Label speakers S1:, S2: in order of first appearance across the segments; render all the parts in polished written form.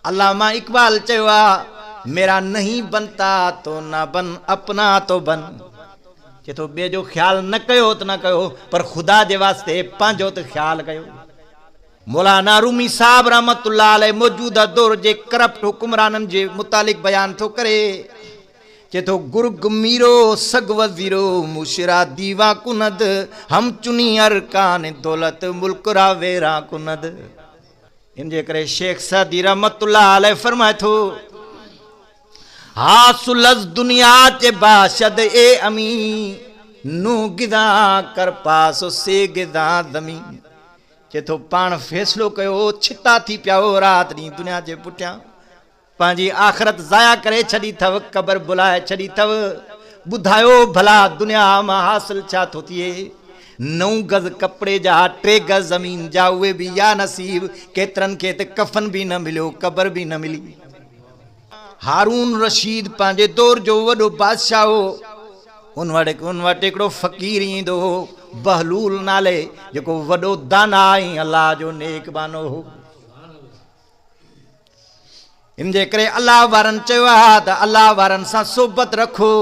S1: अल्लामा इकबाल चवा मेरा नहीं बनता तो ना बन अपना तो बन जे तो बे जो ख्याल न कयो तो न कयो पर खुदा जे वास्ते पंहिंजो तो ख्याल कयो। मौलाना रूमी साहब रहमतुल्लाह अलैह मौजूदा दौर जे करप्ट हुक्मरानन जे मुतालिक बयान थो करे जे तो गुर्ग मीरो सग वजीरो मुशरा दीवा कुनद हम चुनी अरकान दौलत मुल्क रावेरा कुनद। इन जे करे शेख सादी रहमतुल्लाह अलैह फरमाए थो हासुलज दुनिया चे बाशद ए अमी नू गिदा कर पास से गिदा दमी जे तो पान फैसलो कयो छिता थी पियाओ रात नी दुनिया जे पुठियां पांजी आखिरत जाया करे छड़ी थव कबर बुलाए छड़ी थव बुधायो भला दुनिया मां हासिल छा थो थिए 9 गज कपड़े जा 3 गज जमीन जा उहे भी या नसीब केतरन के ते कफन भी न मिलियो कबर भी न मिली। हारून रशीद पांजे दौर जो वडो बादशाह हो उन वटि हिकिड़ो फ़कीर ईंदो हो बहलूल नाले जेको वडो दाना ऐं अल्लाह जो नेक बानो हो। इन जे करे अल्लाह वारनि चयो आहे त अल्लाह वारनि सां सोबत रखो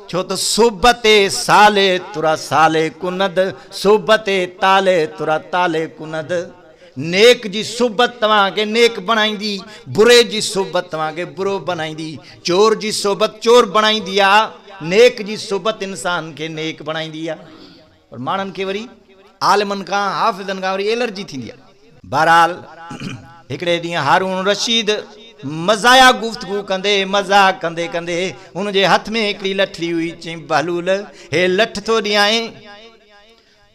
S1: छो त सोबते साले तुरा साले कुनद सोबते ताले तुरा ताले कुनद। नेक जी सोबत तव्हांखे नेक बणाईंदी बुरे जी सोबत तव्हांखे बुरो बणाईंदी चोर जी सोबत चोर बणाईंदी आहे नेक जी सोबत इंसान खे नेक बणाईंदी आहे पर माण्हुनि खे वरी आलिमनि खां हाफ़िज़नि खां वरी एलर्जी थींदी आहे। बहरहाल हिकिड़े ॾींहुं हारून रशीद मज़ाया गुफ़्तगू कंदे मज़ाक कंदे कंदे हुन जे हथ में हिकिड़ी लठड़ी हुई चईं बहलूल हे लठ थो ॾियां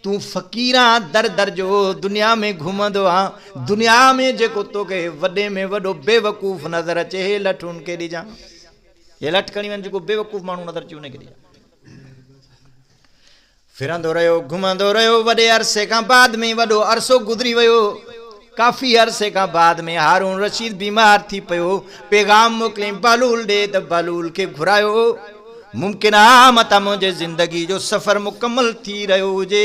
S1: तू फ़कीरा दर दर जो दुनिया में घुमंदो आ दुनिया में जेको तोखे वॾे में वॾो बेवकूफ़ नज़र अचे हे लठ उनखे ॾिजां हे लठ खणी वञ जेको बेवकूफ़ माण्हू नज़र अचे उनखे ॾिजां। फिरंदो रहियो घुमंदो रहियो वॾे अरसे खां बाद में वॾो अरसो गुज़री वियो काफ़ी अरसे खां बाद में हारून रशीद बीमार थी पियो पैगाम मोकिलियईं बहलूल ॾे त बहलूल खे घुरायो मुमकिन आहे मता मुंहिंजे ज़िंदगी जो सफ़र मुकमल थी रहियो हुजे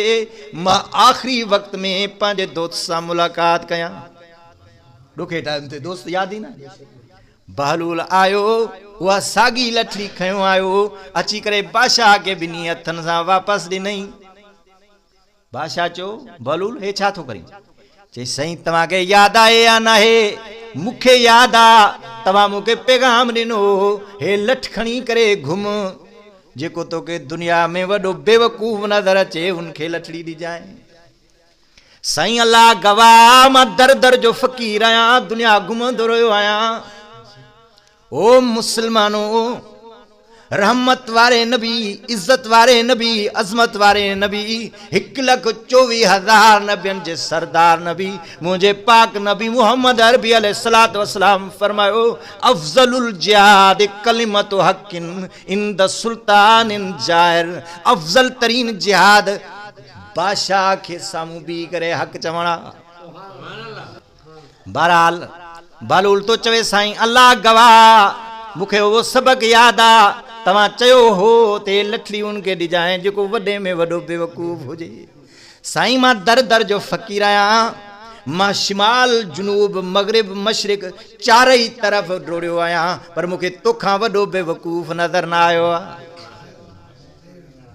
S1: मां आख़िरी वक़्त में पंहिंजे दोस्त सां मुलाक़ात कयां। ॾुखे टाइम ते दोस्त यादि ई न बहलूल आयो उहा साॻी लठड़ी खयो आयो अची करे बादशाह खे ॿिन्ही हथनि सां वापसि ॾिनई। बादशाह चयो बहलूल हे छा थो करी चई साईं तव्हांखे यादि आहे या नाहे मूंखे यादि आहे तव्हां मूंखे पैगाम ॾिनो हे लठ खणी करे घुम जेको तोखे दुनिया में वॾो बेवकूफ़ नज़र अचे उनखे लठड़ी ॾिजांइ। साईं अल्लाह गवाह मां दर दर जो फ़कीर आहियां दुनिया घुमंदो रहियो आहियां ओ मुस्लमानो रहमत वारे नबी इज़्ज़त वारे नबी अज़मत वारे नबी 1,24,000 नबियनि जे सरदार नबी मुंहिंजे पाक नबी मुहम्मद अरबी अलैहिस्सलातु वस्सलाम फरमायो अफ़ज़लुल जिहाद कलिमतु हक़्क़िन इंद सुल्तानिन जाइर अफ़ज़ल तरीन जिहाद बादशाह खे साम्हूं बीह करे हक़ चवणा। बहरहाल बहलूल तो चवे साईं अल्लाह गवाह मूंखे उहो सबक़ यादि आहे तव्हां चयो हो ते लठड़ी उनखे ॾिजांइ जेको वॾे में वॾो बेवकूफ़ हुजे। साईं मां दर दर जो फ़कीर आहियां मां शिमाल जुनूब मग़रिब मशरिक़ चारई तरफ़ डोड़ियो आहियां पर मूंखे तोखां वॾो बेवकूफ़ नज़र न आयो आहे।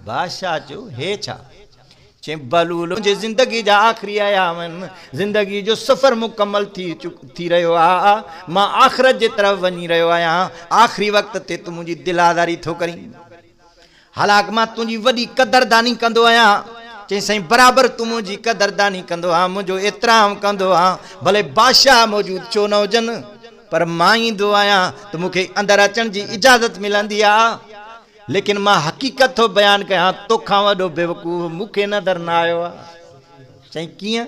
S1: बादशाह चयो हे छा चई बहलूल मुंहिंजे ज़िंदगी जा आख़िरी अयामनि ज़िंदगी जो सफ़र मुकमल थी रहियो आहे मां आख़िरत जे तरफ़ वञी रहियो आहियां आख़िरी वक़्त ते तूं मुंहिंजी दिलादारी थो करीं हालांकि मां तुंहिंजी वॾी क़दरदानी कंदो आहियां चई साईं बराबरि तूं मुंहिंजी क़दरदानी कंदो आहे मुंहिंजो एतिराम कंदो आहे भले बादशाह मौजूदु छो न हुजनि पर मां ईंदो आहियां त मूंखे अंदरि अचण जी इजाज़त मिलंदी आहे लेकिन मां हक़ीक़त थो बयानु कयां तोखां वॾो बेवकूफ़ मूंखे नज़र न आयो आहे। चई कीअं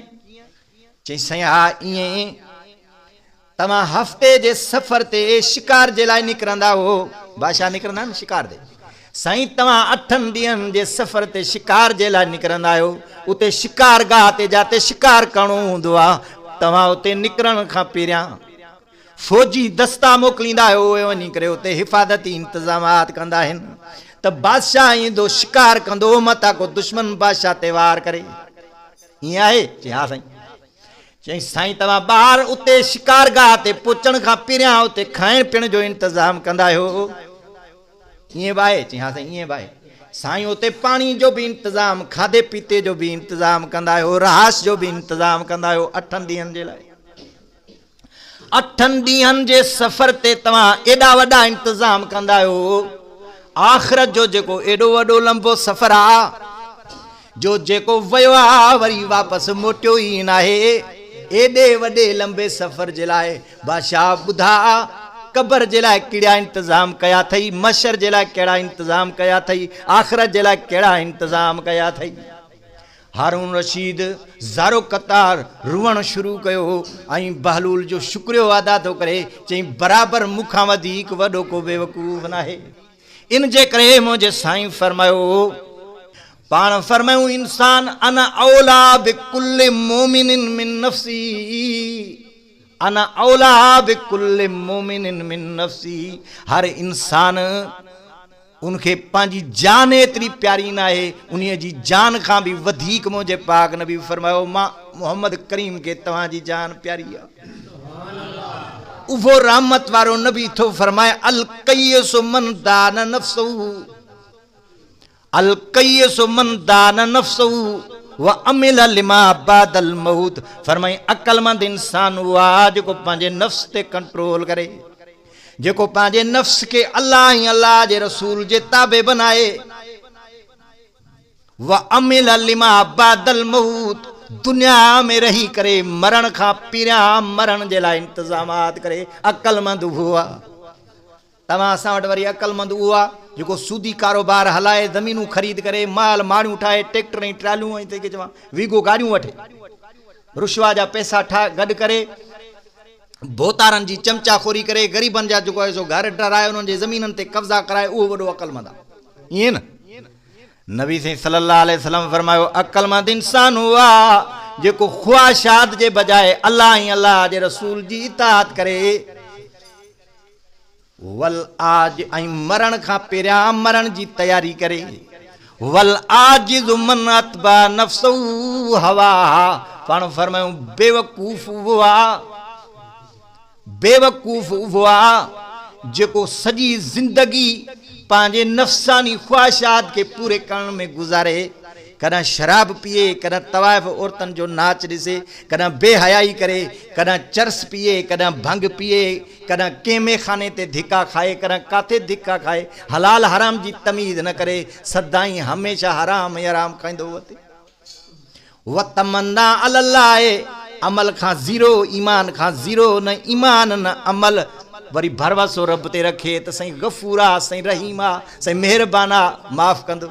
S1: चई साईं हा ईअं तव्हां हफ़्ते जे सफ़र ते शिकार जे लाइ निकिरंदा हो बादशाह निकिरंदा आहिनि शिकार ते साईं तव्हां 8 ॾींहंनि जे सफ़र ते शिकार जे लाइ निकिरंदा आहियो उते शिकार गाह ते जिते शिकार करणो हूंदो आहे तव्हां उते निकिरण खां पहिरियां फौजी दस्ता मोकिलींदा आहियो उहे वञी करे उते हिफ़ाज़ती इंतज़ामात कंदा आहिनि त बादशाह ईंदो शिकार कंदो मता को दुश्मन बादशाह ते वार करे ईअं आहे चई हा साईं चई साईं तव्हां ॿार उते शिकारगाह ते पहुचण खां पहिरियां उते खाइण पीअण जो इंतज़ाम कंदा आहियो? ईअं बि आहे? चई हा साईं ईअं बि आहे। साईं उते पाणी जो बि इंतज़ाम, खाधे पीते जो बि इंतज़ाम कंदा आहियो, रहास जो बि इंतज़ाम कंदा आहियो 8 ॾींहंनि जे लाइ। 8 ॾींहंनि जे सफ़र ते तव्हां एॾा वॾा इंतज़ाम कंदा आहियो। आख़िरत जो जेको एॾो वॾो लंबो सफ़र आहे जो जेको वियो आहे वरी वापसि मोटियो ई न आहे, एॾे वॾे लंबे सफ़र जे लाइ बादशाह ॿुधा क़बर जे लाइ कहिड़ा इंतज़ाम कया अथई, मशर जे लाइ कहिड़ा इंतज़ाम कया अथई, आख़िरत जे लाइ कहिड़ा इंतज़ाम कया अथई। हारून रशीद ज़ारो क़तार रुअण शुरू कयो ऐं बहलूल जो शुक्रियो अदा थो करे। चई बराबरि मूंखां वधीक वॾो को बेवकूफ़ न आहे। इन जे करे मुंहिंजे साईं फरमायो, पाण फरमायूं इंसान अना औला बिकुल्ल मोमिनिन मिन नफ्सी, अना औला बिकुल्ल मोमिनिन मिन नफ्सी। हर इंसान उनखे पंहिंजी जान एतिरी प्यारी न आहे, उन जी जान खां बि वधीक मुंहिंजे पाक नबी फरमायो मां मोहम्मद करीम खे तव्हांजी जान प्यारी आहे। उहो रहमत वारो नबी थो फरमाए अल कय्यसु मन दान नफ्सहु, अल कय्यसु मन दान नफ्सहु व अमिल लिमा बादल मौत। फरमाई अक़लमंद इंसान उहो आहे जेको पंहिंजे नफ्स ते कंट्रोल करे, जेको पंहिंजे नफ्स खे अल्लाह ऐं अल्लाह जे रसूल जे ताबे बनाए। व अमिल लिमा बादल मौत, दुनिया में रही करे मरण खां पहिरियां मरण जे लाइ इंतज़ामात करे। अक़लमंद उहो आहे। तव्हां असां वटि वरी अक़लमंद उहो आहे जेको सूदी कारोबार हलाए, ज़मीनूं ख़रीद करे, माल माड़ियूं ठाहे, ट्रैक्टर ऐं ट्रालियूं ऐं तंहिंखे चवां वीगो गाॾियूं वठे, रुशवा जा पैसा गॾु करे, बोतारनि जी चमचाखोरी करे, ग़रीबनि जा जेको आहे सो घर डराए, उन्हनि जे ज़मीननि ते कब्ज़ा कराए, उहो वॾो अक़लमंद आहे। ईअं न? नबी साईं सल्लल्लाहु अलैहि वसल्लम फरमायो अक़लमंद इंसान उहो आहे जेको ख़्वाहिशात जे बजाए अल्लाह ऐं अल्लाह जे रसूल जी इताअत करे। वल आज ऐं मरण खां पहिरियां मरण जी तयारी करे। वल आजिज़ु मन अतबा नफ्सहु हवा। पाण फरमायूं बेवकूफ़ उहो आहे, बेवकूफ़ उहो आहे जेको सॼी ज़िंदगी पंहिंजे नफ़्सानी ख़्वाहिशात खे पूरे करण में गुज़ारे। कॾहिं शराब पीए, कॾहिं तवाइफ़ औरतुनि जो नाच ॾिसे, कॾहिं बेहयाई करे, कॾहिं चर्स पीए, कॾहिं भंग पीए, कॾहिं कंहिं खाने ते धिका खाए, कॾहिं काथे धिका खाए, हलाल हराम जी तमीज़ न करे, सदाई हमेशह हराम हराम खाईंदो वते। व तमन्ना अल्लाह, अमल खां ज़ीरो, ईमान खां ज़ीरो, न ईमान न अमल। वरी भरवसो रब ते रखे त साईं गफ़ूर आहे, साईं रहीम आहे, साईं महिरबान आहे, माफ़ कंदो।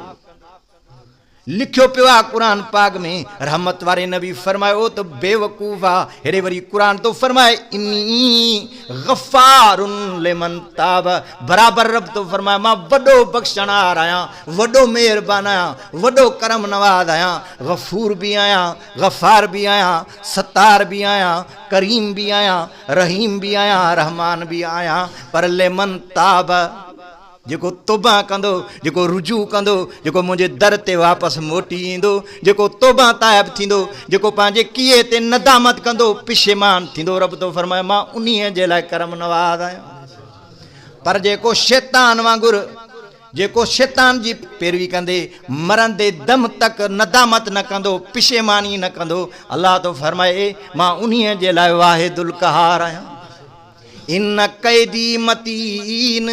S1: लिखियो पियो आहे क़ुरान पाक में, रहमत वारे नबी फरमायो त बेवकूफ़ आहे। हेॾे वरी क़ुरान तो फरमाए इन्नी गफ़ारुन लिमन ताब। बराबरि रब तो फरमाए मां वॾो बख़्शणार आहियां, वॾो महिरबान आहियां, वॾो करम नवाज़ आहियां, गफ़ूर बि आहियां, गफ़ार बि आहियां, सत्तार बि आहियां, करीम बि आहियां, रहीम बि आहियां, रहमान बि आहियां। पर लिमन ताब, जेको तौबा कंदो, जेको रुजू कंदो, जेको मुंहिंजे दर ते वापसि मोटी ईंदो, जेको तौबा ताइब थींदो, जेको पंहिंजे कीए ते नदामत कंदो, पिशेमान थींदो, रब तो फरमाए मां उन्हीअ जे लाइ करम नवाज़ आहियां। पर जेको शैतान वांगुरु, जेको शैतान जी पैरवी कंदे मरंदे दम तक नदामत न कंदो, पिशेमानी न कंदो, अल्लाह तो फरमाए मां उन्हीअ जे लाइ वाहिदुल क़हार आहियां। इन कैदी मतीन,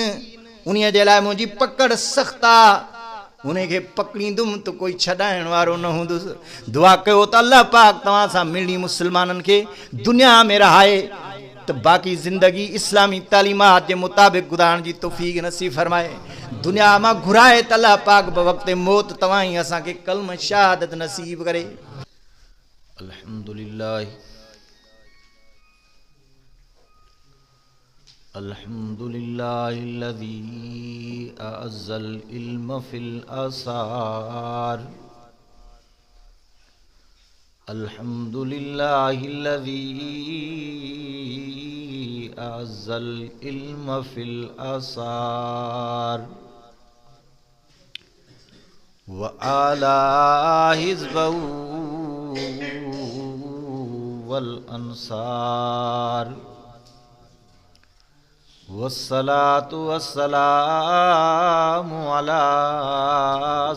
S1: उन्हीअ जे लाइ मुंहिंजी पकड़ सख़्त आहे, उनखे पकड़ींदुमि त कोई छॾाइण वारो न हूंदुसि। दुआ कयो त अल्लाह पाक तव्हां सां मिली मुस्लमाननि खे दुनिया में रहाए त बाक़ी ज़िंदगी इस्लामी तालीमात जे मुताबिक़ गुज़ारण जी तौफ़ीक़ नसीब फरमाए। दुनिया मां घुराए त अल्लाह पाक बवक़्ते मौत तव्हां ई असांखे कलम शहादत नसीब करे। अल्हम्दुलिल्लाह अल्हम्दुलिल्लाहिल्लज़ी अअज़्ज़ल इल्म फिल आसार। अल्हम्दुलिल्लाहिल्लज़ी अअज़्ज़ल इल्म फिल आसार व आला हिज़्बहू वल अंसार वस्सलातु वस्सलामु अला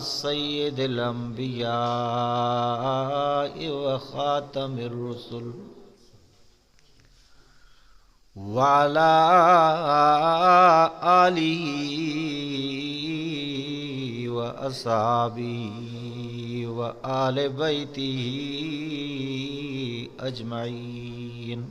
S1: सय्यिदिल अंबिया व खातमिर रुसुल व अला आलिही व अस्हाबिही व आले बैतिही अजमईन।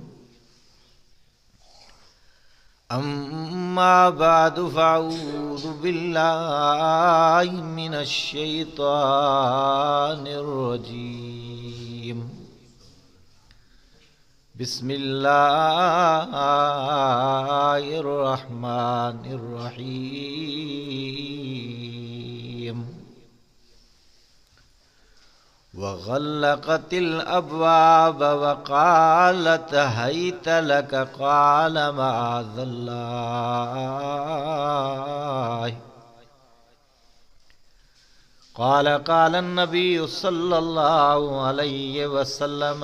S1: अम्मा बादु फ़अऊज़ु बिल्लाहि मिनश शैतानिर रजीम। बिस्मिल्लाहिर रहमानिर रहीम। वग़ल्लक़तिल अब्वाब वक़ालत हैत लक क़ाल मअज़ल्लाह। क़ाल नबिय्यु सल्लल्लाहु अलैहि वसल्लम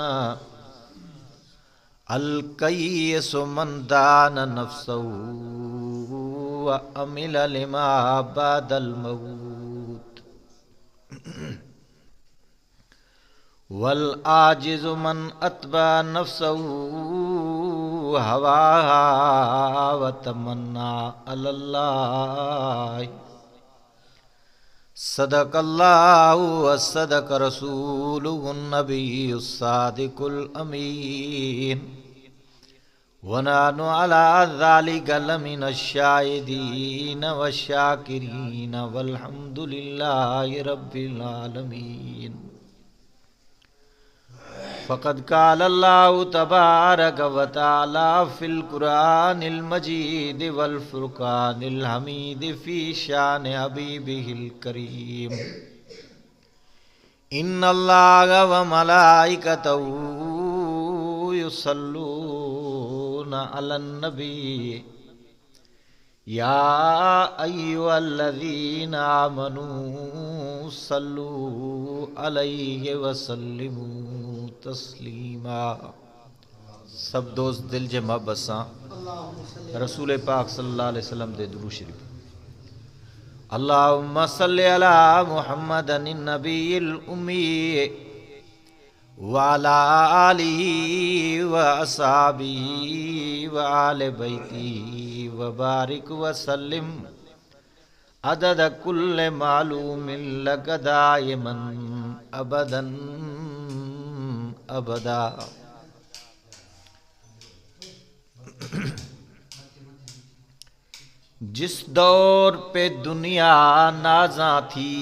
S1: अल कय्यिसु मन दान नफ्सहु व अमिल लिमा बअदल मौत। वल आजिज़ु मन अत्बा नफ्सहु हवाहा व तमन्ना अलल्लाह। सदक़ल्लाहु व सदक़ रसूलुहुन नबियुस सादिकुल अमीन। व नहनु अला ज़ालिका लमिनश शाहिदीन व शाकिरीन वल्हम्दुलिल्लाहि रब्बिल आलमीन। फ़क़द क़ाल अल्लाहु तबारक व तआला फ़िल क़ुरआनिल मजीद वल फ़ुरक़ानिल हमीद फ़ी शान हबीबिहिल करीम। इन्नल्लाहा व मलाइकतहु युसल्लूना अलन नबी या अय्युहल्लज़ीना आमनू सल्लू अलैहि व सल्लिमू तस्लीमा। सब दोस्त दिल जे मोहब्बत सां रसूल पाक सल्लल्लाहु अलैहि वसल्लम दे दुरूद शरीफ। अल्लाहुम्मा सल्लि अला मुहम्मदिन नबिय्यिल उम्मी व अला आलिहि व अस्हाबिही व आले बैतिही व बारिक व सल्लिम अदद कुल्ले मालूमिन लक दाइमन अबदन अबदा। जिस दौर पे दुनिया नाज़ा थी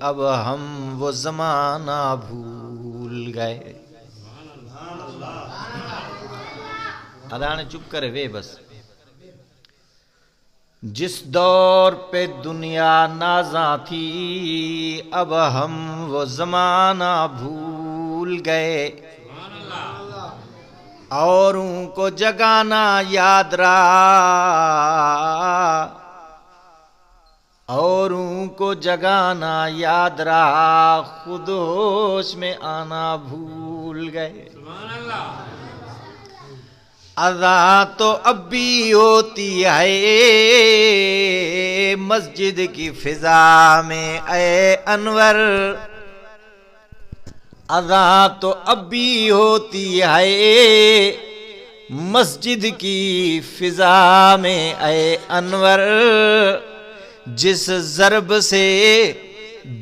S1: अब हम वो ज़माना भूल गए। अदाने चुप करे वे बस। जिस दौर पे दुनिया नाज़ा थी अब हम वो ज़माना भूल गए। औरों को जगाना याद रहा, औरों को जगाना याद रहा, खुद होश में आना भूल गए। अज़ा तो अब भी होती है मस्जिद की फिजा में ए अनवर। अज़ा तो अब भी होती है मस्जिद की फिजा में ए अनवर। जिस ज़रब से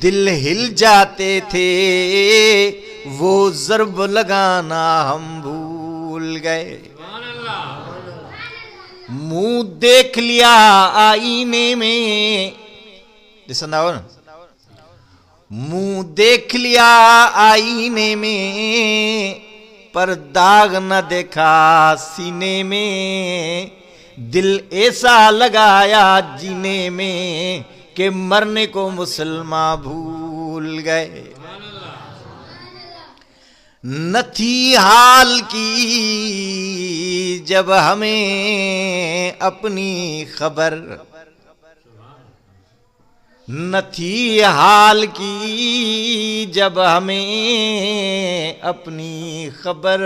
S1: दिल हिल जाते थे वो ज़रब लगाना हम भूल गए। मुंह देख लिया आईने में, ॾिसंदा हो न, मुंह देख लिया आईने में पर दाग न देखा सीने में। दिल ऐसा लगाया जीने में कि मरने को मुसलमान भूल गए। न थी हाल की जब हमें अपनी खबर, न थी हाल की जब हमें अपनी खबर।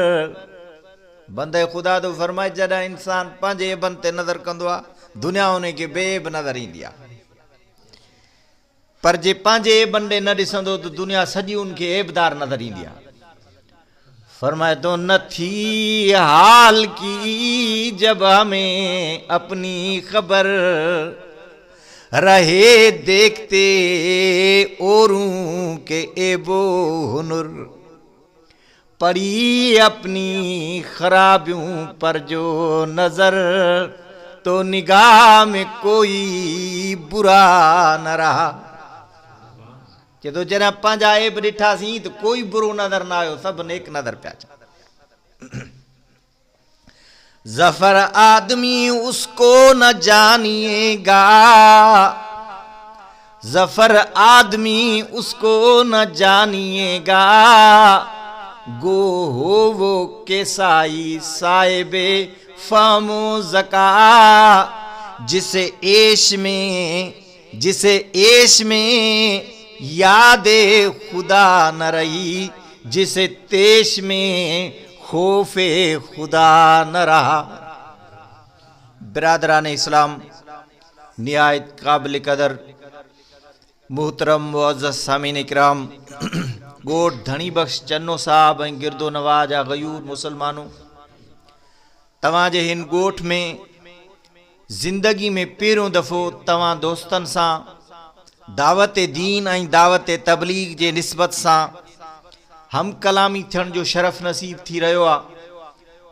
S1: बंदे खुदा तो फरमाए जड़ा इंसान पंहिंजे बंदे नज़र कंदो आहे दुनिया उन खे बेब नज़र ईंदी आहे, पर जे पंहिंजे बंदे न ॾिसंदो तो दुनिया सॼी उनखे ऐबदार नज़र ईंदी आहे। फरमाए तो न थी हाल की जब हमें अपनी खबर, रहे देखते औरों के एबो हुनर, पड़ी अपनी खराबियों पर जो नजर, तो निगाह में कोई बुरा न रहा। जो जरा पंहिंजा ऐब ॾिठासीं तो कोई बुरो नज़र न आयो, सब नेक नज़र पिया अचनि। जफर आदमी उसको न जानिएगा, जफर आदमी उसको न जानिएगा, गो हो वो केसाई साहिबे फामो ज़का, जिसे ऐश में यादे खुदा न रही, जिसे तेश में खौफे खुदा न रहा। बिरादरान इस्लाम, निहायत काबिल कदर मोहतरम मुअज़्ज़ज़ सामीन इकराम, गोठ धनी बख्श चन्नो साहब ऐं गिरदो नवाज गयूर मुसलमानों, तव्हांजे हिन गोठ में ज़िंदगी में पहिरियों दफ़ो तव्हां दोस्तन सां दावत दीन ऐं दावत तबलीग जे निस्बत सां हम कलामी थियण जो शरफ़ नसीब थी रहियो आहे।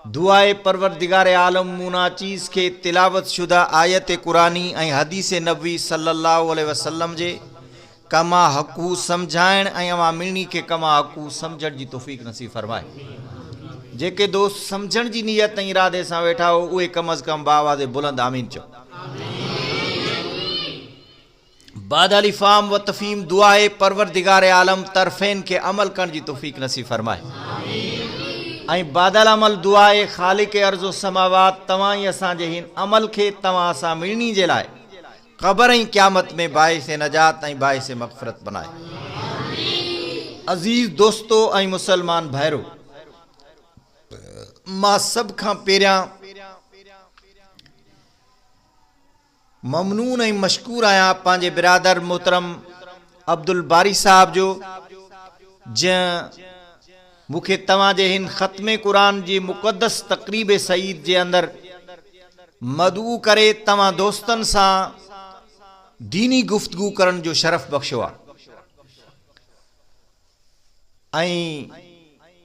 S1: दुआए परवरदिगार आलम मुनाचीज़ के तिलावत शुदा आयत कुरानी ऐं हदीस नबवी सल्लल्लाहु अलैहि वसल्लम जे कमा हक़ू समझाइण ऐं अवां मिलनी के कमा हक़ू समझण जी तौफ़ीक़ नसीब फरमाए। जेके दोस्त समझण जी नियत ऐं इरादे सां वेठा हो उहे कम अज़ कम बावाज़े बुलंद आमीन चओ। बाद अलिफ़ाम व तफ़ीम दुआए परवरदिगार आलम तरफ़ैन के अमल करण जी तौफ़ीक़ नसीब फरमाए। ऐं बादल अमल दुआए ख़ालिक़ अर्ज़ो समावात तव्हां ई असांजे हिन अमल खे तव्हां सां मिलनी जे लाइ क़बर ऐं क़यामत में बाइस नजात ऐं बाइस मग़फ़िरत बनाए। अज़ीज़ दोस्तो ऐं मुसलमान भाइरो, मां सभ खां पहिरियां ममनून ऐं मशकूर आहियां पंहिंजे बिरादर मोहतरम अब्दुल बारी साहब जो, जंहिं मूंखे तव्हांजे हिन ख़त्मे क़ुरान जी मुक़द्दस तक़रीब सईद जे अंदरि मदऊ करे तव्हां दोस्तनि सां दीनी गुफ़्तगू करण जो शरफ़ बख़्शियो आहे। ऐं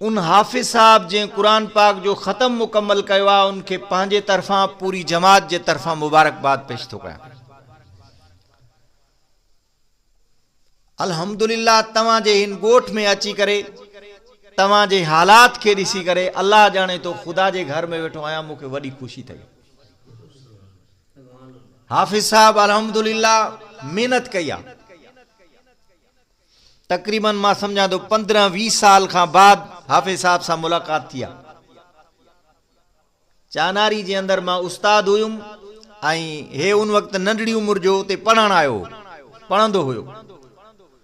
S1: उन हाफ़िज़ साहब जंहिं क़ुरान पाक जो ख़त्म मुकम्मल कयो आहे उनखे पंहिंजे तरफ़ां पूरी जमात जे तरफ़ां मुबारकबाद पेश थो कयां। अल्हम्दुलिल्लाह तव्हांजे हिन गोठ में अची करे तव्हांजे हालात खे ॾिसी करे अल्लाह ॼाणे तो ख़ुदा जे घर में वेठो आहियां, मूंखे वॾी ख़ुशी थी। हाफ़िज़ साहब अल्हम्दुलिल्लाह महिनत कई आहे। तक़रीबन मां सम्झां तो 15-20 साल खां बाद हाफ़िज़ साहब सां मुलाक़ात थी आहे। चानारी जे अंदरि मां उस्ताद हुयुमि ऐं हे उन वक़्तु नंढड़ी उमिरि जो उते पढ़ण आयो, पढ़ंदो हुयो।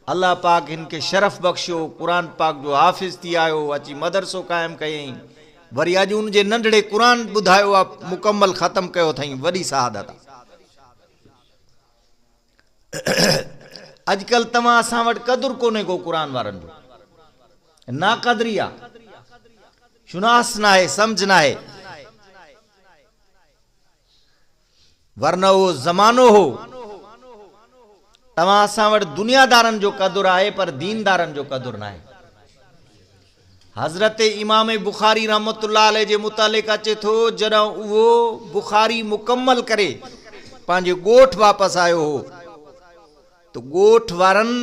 S1: अल्लाह पाक हिन खे शरफ़ बख़्शियो, क़ुरान पाक जो हाफ़िज़ थी आयो, अची मदरसो क़ाइमु कयईं, वरी अॼु उन जे नंढड़े क़ुरान ॿुधायो आहे, मुकम्मल ख़त्म कयो अथई, वॾी शहादत आहे। अॼुकल्ह तव्हां असां वटि क़दुरु कोन्हे को क़ुरान वारनि जो, ना क़दरी आहे, शुनास न आहे, सम्झ न आहे। वरना उहो ज़मानो हो, तव्हां असां वटि दुनियादारनि जो क़दुरु आहे पर दीनदारनि जो क़दुरु न आहे। हज़रत इमाम बुखारी रहमतुल्लाह अलैह जे मुतालिक़ अचे थो, जॾहिं उहो बुखारी मुकम्मल करे पंहिंजे ॻोठ वापसि आयो हो तो ॻोठ वारनि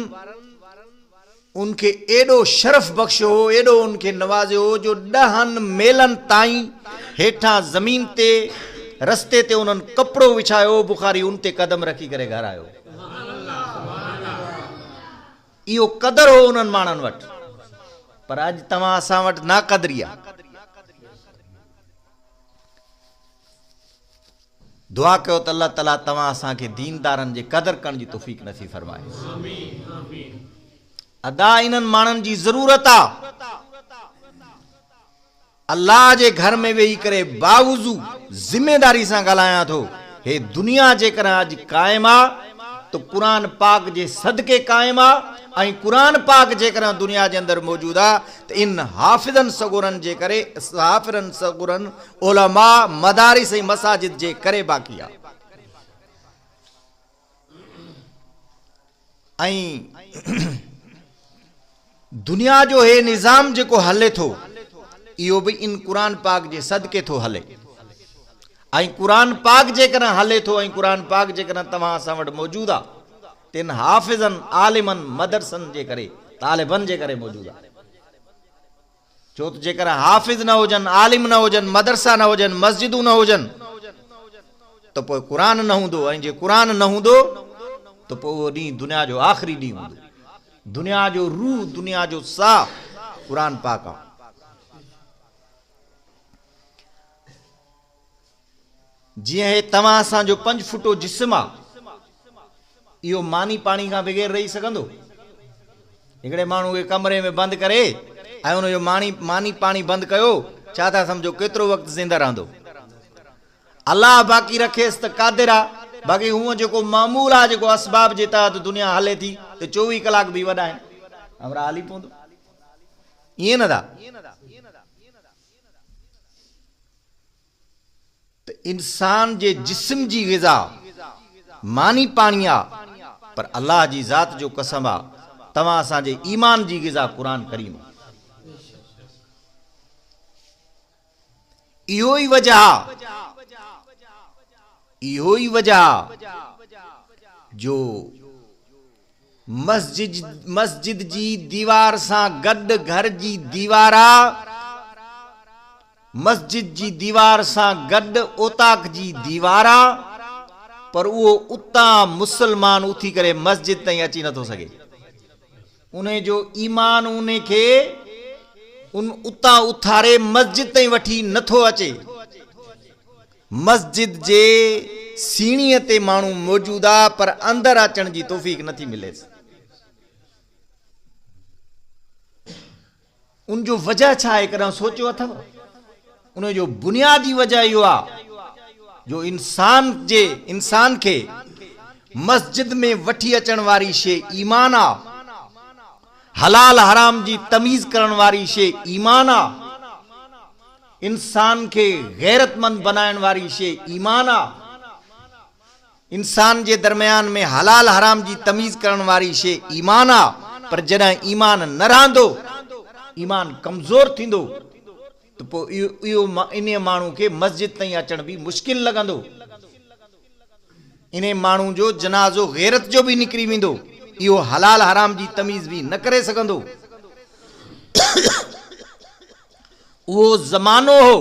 S1: उनखे एॾो शरफ़ बख़्शियो हो, एॾो उनखे नवाज़ियो हो जो 10 मेलनि ताईं हेठां ज़मीन ते रस्ते ते उन्हनि कपिड़ो विछायो, बुखारी उन ते कदम रखी करे घर आयो। इहो क़दर हो उन्हनि माण्हुनि वटि, पर अॼु तव्हां असां वटि ना क़दरी आहे। दुआ कयो त अल्लाह ताला तव्हां असांखे दीनदारनि जे क़दर करण जी तौफ़ीक़ नसीब फरमाए। अदा इन्हनि माण्हुनि जी ज़रूरत आहे। अल्लाह जे घर में वेही करे बावजू ज़िम्मेदारी सां ॻाल्हायां थो। हे दुनिया जेकर अॼु क़ाइमु आहे त क़ुरान पाक जे सदके क़ाइमु आहे। ऐं क़ुरान पाक जेकर दुनिया जे अंदरि मौजूदु आहे त इन हाफ़िज़नि सगुरनि जे करे, हाफ़िज़नि सगुरनि, उलमा, मदारिस ऐं मसाजिद जे करे बाक़ी आहे। ऐं दुनिया जो हे निज़ाम जेको हले थो इहो बि इन क़ुरान पाक जे सदके थो हले। ऐं क़ुरान पाक जेकर हले थो ऐं क़ुरान पाक जेकर तव्हां असां वटि मौजूदु आहे तिन हाफ़िज़नि, आलिमनि, मदरसनि जे करे, तालिबनि जे करे मौजूदु आहे। छो त जेकर हाफ़िज़ न हुजनि, आलिम न हुजनि, मदरसा न हुजनि, मस्जिदूं न हुजनि त पोइ क़ुरान न हूंदो। ऐं जे क़ुरान न हूंदो त पोइ उहो ॾींहुं दुनिया जो आख़िरी ॾींहुं हूंदो। दुनिया जो रूह, दुनिया जो साह क़ुरान पाक आहे। जीअं हे तव्हां असांजो 5 फुटो जिस्म आहे, इहो मानी पाणी खां बग़ैर रही सघंदो? हिकिड़े माण्हू खे कमरे में बंदि करे ऐं हुनजो मानी पाणी बंदि कयो, छा था सम्झो केतिरो वक़्तु ज़िंदा रहंदो? अलाह बाक़ी रखेसि त क़ादिर आहे। बाक़ी हूअं जेको मामूल आहे, जेको असबाब जे तहत दुनिया हले थी त 24 कलाक बि वॾा आहिनि, हमरा हली पवंदो। ईअं न था त इंसान जे जिस्म जी ग़िज़ा मानी पाणी आहे, पर अल्लाह जी ज़ात जो कसम आहे तव्हां असांजे ईमान जी ग़िज़ा क़ुरान करीम। इहो ई वजह जो मस्जिद जी दीवार सां गॾु घर जी दीवार आहे, मस्जिद जी दीवार सां गॾु ओताक जी दीवार आहे, पर उहो उतां मुसलमान उथी करे मस्जिद ताईं अची नथो सघे। उन जो ईमान उन खे उतां उथारे मस्जिद ताईं वठी नथो अचे। मस्जिद जे सीढ़ीअ ते माण्हू मौजूदु आहे, पर अंदरि अचण जी तौफ़ीक़ नथी मिलेसि। उन जो वजह छा आहे, कॾहिं सोचियो अथव? उन जो बुनियादी वजह इहो आहे जो इंसान खे मस्जिद में वठी अचण वारी शइ ईमान आहे। हलाल हराम जी तमीज़ करण वारी शइ ईमान आहे। इंसान खे गैरतमंद बनाइण वारी शइ ईमान आहे। इंसान जे दरमियान में हलाल हराम जी तमीज़ करण वारी शइ ईमान आहे। पर जॾहिं ईमान न रहंदो, ईमान कमज़ोर थींदो त पोइ इहो इन माण्हू खे मस्जिद ताईं अचण बि मुश्किल लॻंदो। इन माण्हू जो जनाज़ो गैरत जो बि निकिरी वेंदो। इहो हलाल हराम जी तमीज़ बि न करे सघंदो। उहो ज़मानो हो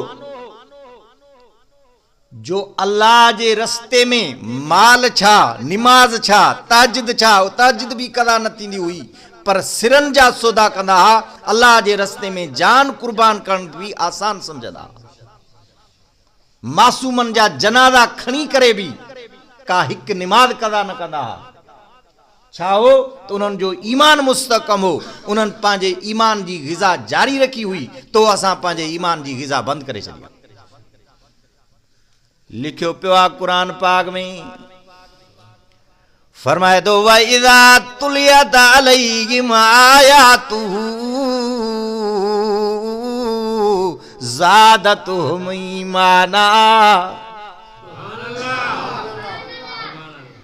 S1: जो अल्लाह जे रस्ते में माल छा, निमाज़ छा, ताजिद छा, ताजिद बि कदा न थींदी हुई, पर सिरनि जा सौदा कंदा हुआ। अल्लाह जे रस्ते में जान कुर्बान करण बि आसान समझंदा। मासूमनि जा जनाज़ा खणी करे बि का हिकु निमाज़ कदा न कंदा हुआ। छा हो त उन्हनि जो ईमान मुस्तहकम हो। उन्हनि पंहिंजे ईमान जी ग़िज़ा जारी रखी हुई, तो असां पंहिंजे ईमान जी ग़िज़ा बंदि करे छॾी। लिखियो पियो आहे क़ुरान पाक में, फरमाए थो व इज़ा तुलियत अलैहिम आयातुहु ज़ादतहुम ईमाना।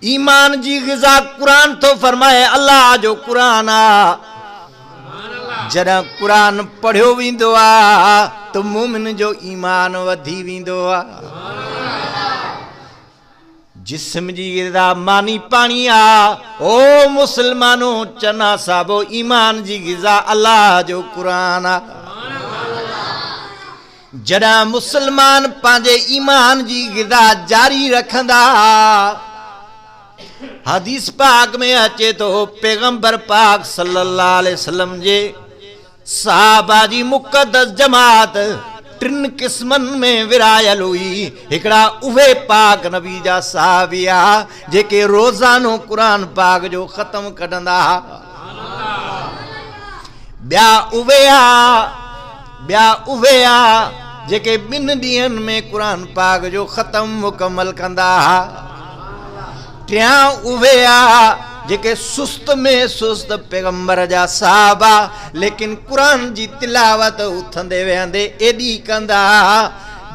S1: ईमान जी ग़िज़ा क़ुरान तो फरमाए, अल्लाह जो क़ुरान आ। जॾहिं क़ुरान पढ़ियो वेंदो आहे त मोमिन जो ईमान वधी वेंदो आहे। जिस्म जी ग़िज़ा मानी पाणी आहे। ओ मुसलमानो चना साबो, ईमान जी ग़िज़ा अल्लाह जो क़ुरान आहे। जॾहिं मुसलमान पंहिंजे ईमान जी ग़िज़ा जारी रखंदा, हदीस पाक में अचे तो पैगंबर पाक सल्लल्लाहु अलैहि वसल्लम जे सहाबा जी मुक़द्दस जमात टिन क़िस्मन में विरायल हुई। हिकड़ा उहे पाक नबी जा साहबिया जेके रोज़ानो कुरान पाक जो ख़त्म कढंदा। ॿिया उहे आ जेके 2 ॾींहनि में कुरान पाक जो ख़त्म मुकम्मल कंदा। टियां उहे आ जेके सुस्त में सुस्त पैगंबर जा साहबा लेकिन कुरान जी तिलावत उथंदे वेहंदे एडी कंदा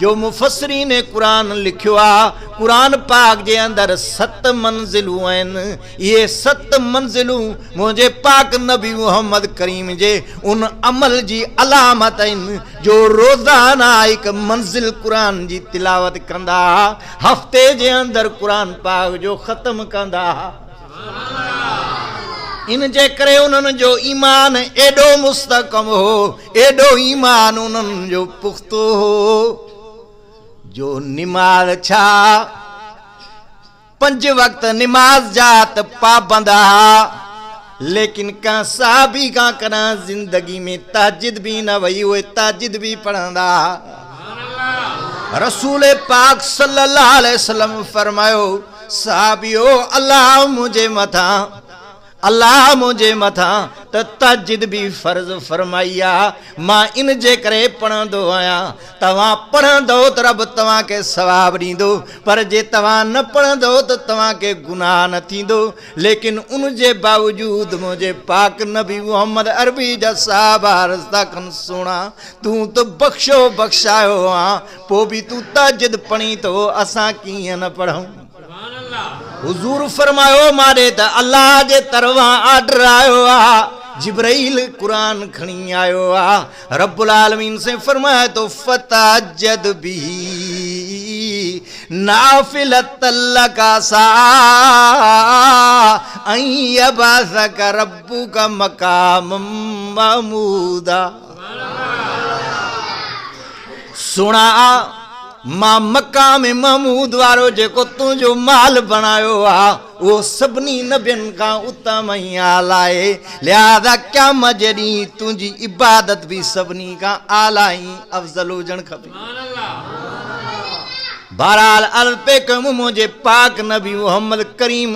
S1: जो मुफस्सिरीन ने कुरान लिखियो आ। कुरान पाक जे अंदर 7 मंजिलूं आहिनि। ये 7 मंजिलूं मुझे पाक नबी मोहम्मद करीम जे उन अमल जी अलामत आहिनि जो रोज़ाना एक मंजिल कुरान जी तिलावत कंदा, हफ्ते जे अंदर कुरान पाक जो ख़त्म कंदा। इन जे करे उन्हनि जो ईमान एडो मुस्तकम हो, एडो ईमान उन्हनि जो पुख्तो हो जो निमाज़ छा 5 वक्त निमाज़ जात पाबंद हा लेकिन का साहबी का कना जिंदगी में ताजिद भी न वही हुए, ताजिद भी पढ़ंदा। रसूल पाक सल्लल्लाहु अलैहि वसल्लम फरमायो साहबियो अल्लाह मुझे मथा त ताजिद भी फर्ज फरमाइया। मां इन जे करे पढ़ंदो आहियां। तव्हां पढ़ंदो त रब तव्हां के सवाब ॾींदो, पर जे तव्हां न पढ़ंदो त तव्हां के गुनाह न थींदो। लेकिन उन जे बावजूद मुझे पाक नबी मोहम्मद अरबी जा साहबा अर्ज़ था कनि सुणा तूं त बख्शो बख्शायो आ, पोइ बि तूं ताजिद पढ़ी थो, असां कीअं न पढ़ूं। हुजूर फरमायो मारे त अल्लाह जे तरफ़ां आर्डर आयो आ, जिब्राइल कुरान खणी आयो आ। रब्बुल आलमीन से फरमाया तो फताजद भी नाफिलतल लका सा अयबासक रब्बुका मकाम महमूदा। सुना मां मकाम महमूद वारो जेको तुंहिंजो माल बणायो आ वो सभिनी नबियनि खां उत्तम ई आला आहे। लिहाज़ा क़यामत जे ॾींहुं तुंहिंजी इबादत भी सभिनी खां आला ई अफ़ज़ल हुजणु खपे। बहरहाल अर्ज़ पे कयुमि मुंहिंजे पाक नबी मोहम्मद करीम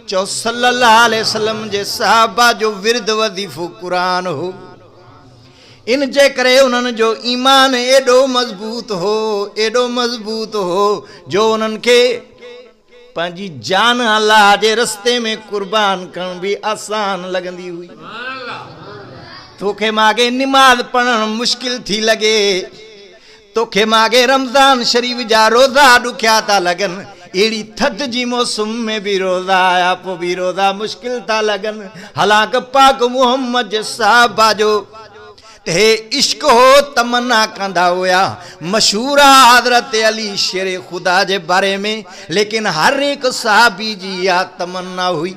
S1: चओ सल्लल्लाहु अलैहि वसल्लम जे साहबा जो विर्द वज़ीफ़ो कुरान हो। इन जे करे उन्हनि जो ईमान एडो मज़बूत हो जो उन्हनि खे पंहिंजी जान अल्लाह जे रस्ते में कुर्बान करण भी आसान लॻंदी हुई। तोखे मागे निमाज़ पढ़ण मुश्किल थी लॻे, तोखे मागे रमज़ान शरीफ जा रोज़ा ॾुखिया था लॻनि, अहिड़ी थधि जी मौसम में भी रोज़ा आया पोइ भी रोज़ा मुश्किल था लॻनि। हालांकि पाक मुहम्मद जे साहबा जो हे इश्क हो, तमन्ना कंदा हुआ। मशहूर हज़रत अली शेर खुदा जे बारे में, लेकिन हर एक साहबी जी या तमन्ना हुई।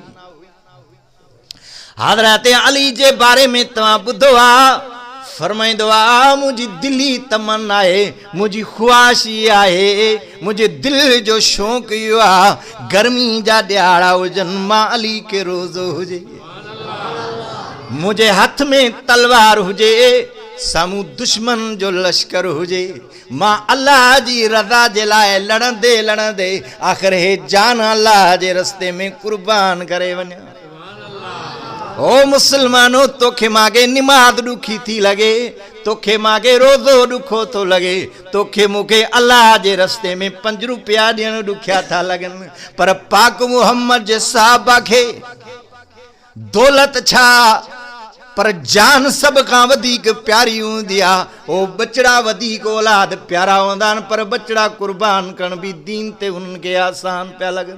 S1: हज़रत अली जे बारे में तव्हां ॿुधो आ, फरमाईंदो आ मुंहिंजी दिली तमन्ना आहे, मुंहिंजी ख़्वाहिशी आहे, मुंहिंजे दिल जो शौक़ु इहो आहे गर्मी जा ॾियारा हुजनि मां अली के रोज़ो हुजे, मुझे हाथ में तलवार हुजे, सामू दुश्मन जो लश्कर हुजे, मां अल्लाह जी रज़ा जे लाइ लड़ंदे लड़ंदे आख़िर हे जान अल्लाह जे रस्ते में कुर्बान करे वञा। ओ मुसलमानो, तोखे मागे निमाज़ ॾुखी थी लॻे, तोखे मागे रोज़ो ॾुखो थो लॻे, तोखे मूंखे अल्लाह जे रस्ते में 5 रुपया ॾियण ॾुखिया था लॻनि, पर पाक मुहम्मद जे साहबा खे दौलत छा पर जान सब खां वधीक प्यारी हूंदी आहे। ओ बचड़ा वधीक औलाद प्यारा हूंदा आहिनि, पर बचड़ा कुर्बान करण भी दीन ते उन्हनि खे आसान पिया लॻनि।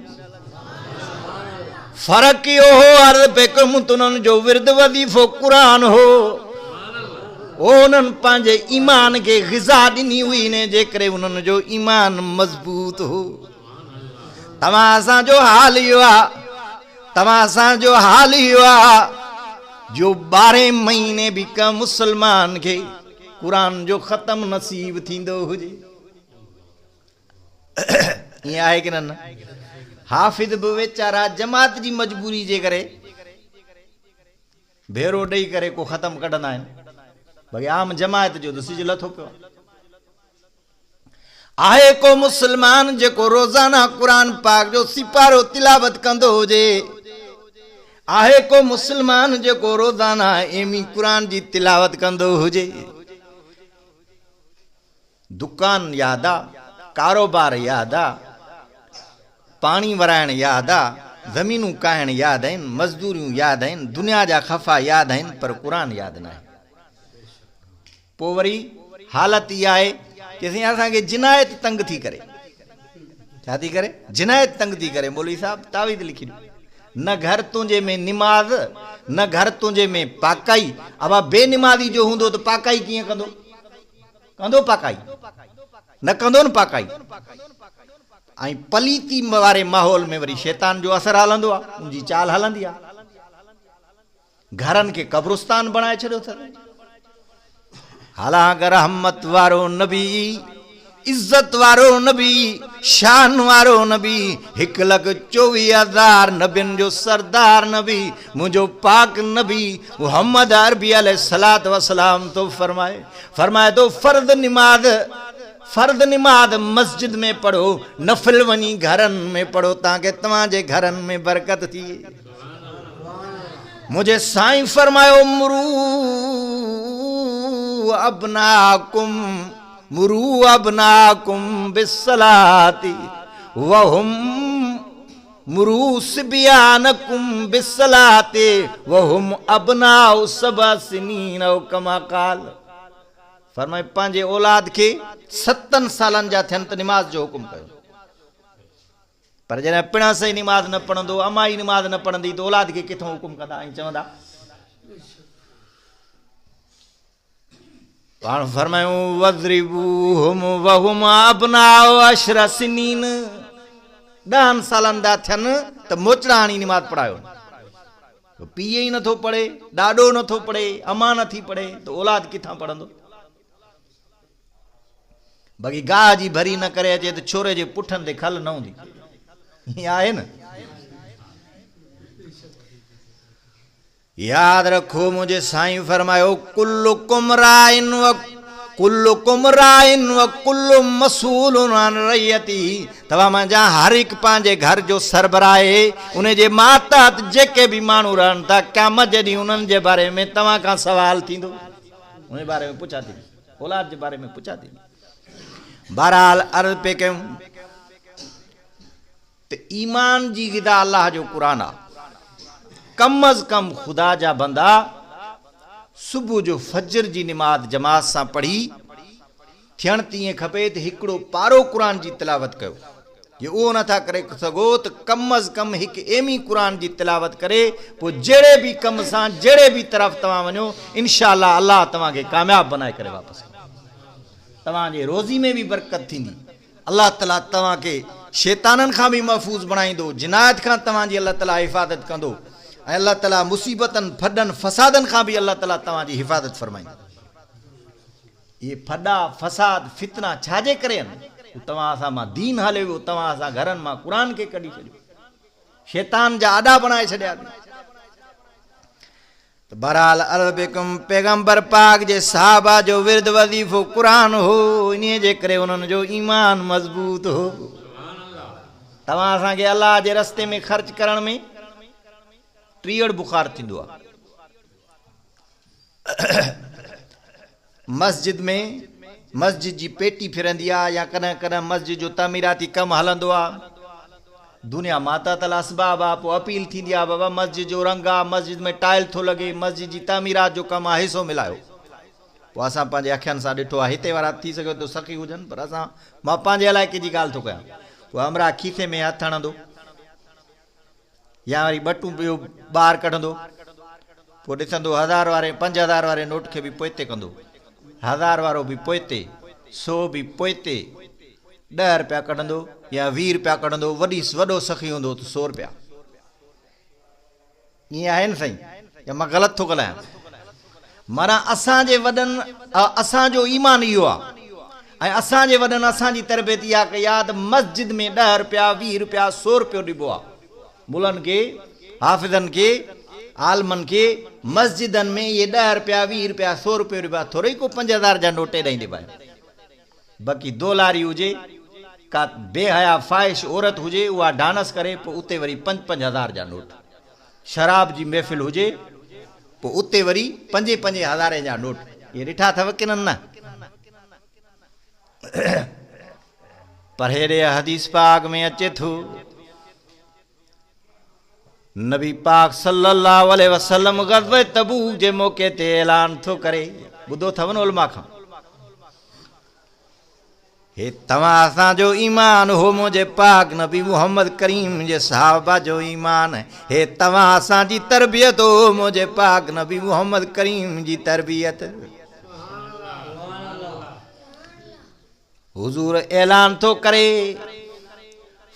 S1: फ़र्क़ु इहो हो, अर्ज़ पे कयुमि त उन्हनि जो विर्द वज़ीफ़ो क़ुरान हो। उन्हनि पंहिंजे ईमान खे ग़िज़ा ॾिनी हुई, इन जे करे उन्हनि जो ईमान मज़बूत हो। तव्हां असांजो हाल इहो आहे, तव्हां असांजो हाल इहो आहे जो 12 महीने भी का मुसलमान के कुरान जो ख़त्म नसीब थींदो हुजे। ये आहे कि न? हाफिज़ भी वेचारा जमात जी मजबूरी जे करे भेरो ॾेई करे को ख़त्म कढंदा आहिनि। भई आम जमात जो त सिज लथो पियो, आहे को मुसलमान जेको रोज़ाना कुरान पाक जो सिपारो तिलावत कंदो हुजे। आहे को मुसलमान जेको रोज़ाना एमी कुरान जी तिलावत कंदो हुजे। दुकान याद आ, कारोबार याद आ, पानी वराइण याद आ, ज़मीनूं काइण याद आहिनि, मज़दूरियूं याद आहिनि, दुनिया जा ख़फ़ा याद आहिनि, पर कुरान याद न आहे। पोइ वरी हालत इहा आहे कि साईं असांखे जिनायत तंग थी करे, छा थी करे, जिनायत तंग थी करे। मौलवी साहब तावीज़ लिखी ॾियो, न घर तुंहिंजे में निमाज़, न घर तुंहिंजे में पाकाई। अब बेनिमाज़ी जो हूंदो त पाकाई कीअं कंदो, कंदो पाकाई, न कंदो न पाकाई। ऐं पलीती वारे माहौल में वरी शैतान जो असर हलंदो आहे, उनजी चाल हलंदी आहे। घरनि खे कब्रिस्तान बणाए छॾियो अथनि। हालांकि रहमत वारो नबी, इज़त वारो नबी, शान वारो नबी, 1,24,000 नबियुनि जो सरदार नबी, मुंहिंजो पाक नबी मुहम्मद अरबी अलैहिस्सलातु वस्सलाम तो फरमाए तो फर्द निमाज़ मस्जिद में पढ़ो, नफिल वञी घरनि में पढ़ो, ताकि तव्हांजे घरनि में बरकत थिए। मुझे साईं फरमायो मुरू अबनाकुम बिस्सलाती वहुम मुरू सिबियानकुम बिस्सलाती वहुम अबनाउ सबा सिनीन औ कमा काल। फरमाए पंहिंजे औलाद खे 7 सालनि जा थियनि त निमाज़ जो हुकुम कयो। पर जॾहिं पिण सही निमाज़ न पढ़ंदो, अमाई निमाज़ न पढ़ंदी त औलाद खे किथां हुकुम कंदा ऐं चवंदा। पाण फरमायूं वज़रिबूहुम वहुम अबनाउ 10 सिनीन, 10 सालनि जा थियनि त मोचड़ा हणी निमाज़ पढ़ायो। पीउ ई नथो पढ़े, ॾाॾो नथो पढ़े, अमा नथी पढ़े त औलाद किथां पढ़ंदो। बाक़ी गाह जी भरी न करे अचे त छोरे जे पुठनि ते खल न हूंदी, हीअं आहे न। याद रखो मुझे साईं फरमायो कुल्लुकुम राइन व कुल्लुकुम मसूलुन अन रयती। तव्हां मुंहिंजा हर हिकु पंहिंजे घर जो सरबराह आहे। उन जे मातहत जेके बि माण्हू रहनि था, क़यामत जॾहिं उन्हनि जे बारे में तव्हां खां सवाल थींदो, उन जे बारे में पुछा थींदी, औलाद जे बारे में पुछा थींदी। बहरहाल अर्ज़ पे कयूं त ईमान जी ग़िज़ा अल्लाह जो क़ुरान आहे। कम अज़ कम ख़ुदा जा बंदा सुबुह जो फजर जी निमाज़ जमात सां पढ़ी थियण तीअं खपे त हिकिड़ो पारो क़ुरान जी तिलावत कयो। जे उहो नथा करे सघो त कम अज़ कम हिकु एमी क़ुरान जी तिलावत करे, पोइ जहिड़े बि कम सां जहिड़े बि तरफ़ तव्हां वञो, इनशा अल्लाह तव्हांखे कामयाबु बनाए करे वापसि। तव्हांजे रोज़ी में बि बरकत थींदी। अल्लाह ताला तव्हांखे शैताननि खां बि महफ़ूज़ बणाईंदो, जिनायत खां तव्हांजी अल्लाह ताला हिफ़ाज़त कंदो, ऐं अल्लाह ताला मुसीबतनि फॾनि फसादनि खां बि अल्लाह ताला तव्हांजी हिफ़ाज़त फरमाईंदो। इहे फॾा फसाद फितना छाजे करे आहिनि? तव्हां असां मां दीन हले वियो, तव्हां असां घरनि मां क़ुरान खे कढी छॾियो, शैतान जा आॾा बणाए छॾिया। बहरहाल अरबिकुम पैगंबर पाक जे साहबा जो विर्द वज़ीफ़ो क़ुरान हो, इन जे करे उन्हनि जो ईमान मज़बूत हो। तव्हां असांखे अलाह जे रस्ते में ख़र्च करण में टीअड़ बुखार थींदो आहे। मस्जिद में मस्जिद जी पेटी फिरंदी आहे, या कॾहिं कॾहिं मस्जिद जो तामीराती कमु हलंदो आहे। दुनिया माता तल असबाब आहे, पोइ अपील थींदी आहे बाबा मस्जिद जो रंग आहे, मस्जिद में टाइल थो लॻे, मस्जिद जी तामीरात जो कमु आहे, हिसो मिलायो। पोइ असां पंहिंजे अखियुनि सां ॾिठो आहे, हिते वारा थी सघे थो सखी हुजनि, पर मां पंहिंजे इलाइक़े जी ॻाल्हि थो कयां। पोइ हमरा खीसे में हथु हणंदो, या वरी ॿटूं ॿियो ॿाहिरि कढंदो, पोइ ॾिसंदो 1000 वारे 5000 वारे नोट खे बि पोइते कंदो, 1000 वारो बि पोइते, 100 बि पोइते, 10 रुपया कढंदो या 20 रुपया कढंदो। वॾो सखी हूंदो त 100 रुपया। ईअं आहे न साईं, या मां ग़लति थो ॻाल्हायां? माना असांजे वॾनि असांजो ईमान इहो आहे, ऐं असांजे वॾनि असांजी तरबियत इहा कई आहे त मस्जिद में 10 रुपया 20 रुपया 100 रुपयो ॾिबो आहे। मुलनि खे, हाफ़िज़नि खे, आलमनि खे मस्जिदनि में इहे 10 रुपया 20 रुपया 100 रुपयो ॾिबा, थोरे ई को 5000 जा नोट ॾेई ॾिबा। बाक़ी दोलारी हुजे का बेहया फ़ाहिश औरत हुजे उहा डांस करे पोइ उते वरी 5-5 हज़ार जा नोट, शराब जी महफ़िल हुजे पोइ उते वरी 5-5 हज़ारे जा नोट, ये ॾिठा अथव की न? पर हेॾे हदीस पाक में अचे थो नबी पाक सल्लल्लाहु अलैहि वसल्लम ग़ज़वे तबूक जे मौक़े ते ऐलान थो करे, ॿुधो अथव न उलमा खां, हे तव्हां असांजो ईमान हो मुंहिंजे पाक नबी मुहम्मद करीम जे सहाबा जो ईमान, हे तव्हां असांजी तरबियत हो मुंहिंजे पाक नबी मुहम्मद करीम जी तरबियत। हुजूर ऐलान थो करे,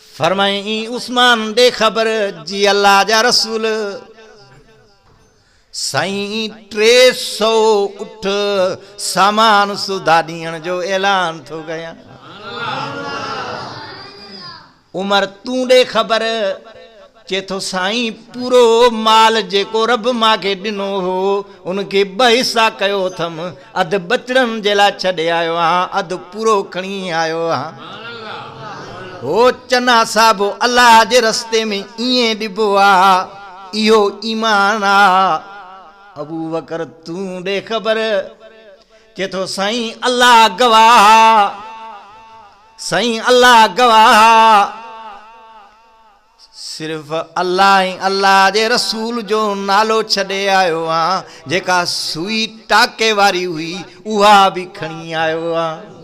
S1: फरमाई उस्मान दे ख़बर जी अल्लाह जा रसूल साईं 300 उठ सामान सुधा ॾियण जो ऐलान थो कयां। उमर तूं ॾे ख़बर, चे थो साईं पूरो माल जेको रब मांखे ॾिनो हो उनखे 2 हिसा कयो अथमि, अधु बचड़नि जे लाइ छॾे आयो आहियां, अधु पूरो खणी आयो आहियां। ओ चना साहिबो अल्लाह जे रस्ते में ईअं ॾिबो आहे, इहो ईमान आहे। अबू बकर तूं ॾे ख़बर, चे थो साईं अल्लाह गवाह, साईं अल्लाह गवाह, सिर्फ़ अल्लाह ऐं अल्लाह जे रसूल जो नालो छॾे आयो आहियां, जेका सुई टाके वारी हुई उहा बि खणी आयो आहियां।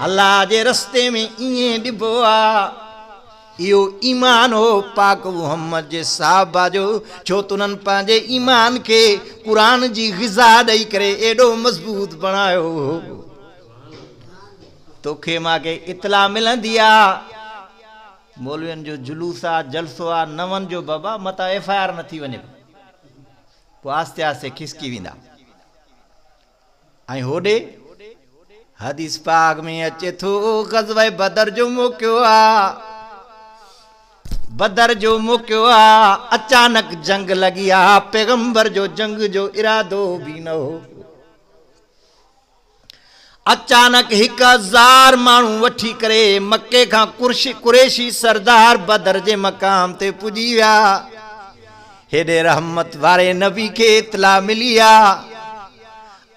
S1: अल्लाह जे रस्ते में ईअं ॾिबो आहे, इहो ईमान हो पाक मुहम्मद जे साहबा जो, छो त उन्हनि पंहिंजे ईमान खे क़ुरान जी ग़िज़ा ॾेई करे एॾो मज़बूत बणायो। तोखे मांखे इतला मिलंदी आहे मौलवियुनि जो जुलूस आहे, जलसो आहे, न वञिजो बाबा, मता FIR न थी वञे, पोइ आस्ते आस्ते खिसकी वेंदा। ऐं होॾे हदीस पाक में अचे थो ग़ज़वे बदर जो मौक़ियो आहे, बदर जो मौक़ियो आहे, अचानक जंग लॻी आहे, पैगंबर जो जंग जो इरादो बि न हो। अचानक 1000 माण्हू वठी करे मके खां कुरैशी सरदार बदर जे मक़ाम ते पुॼी विया। हेॾे रहमत वारे नबी खे इतला मिली आहे,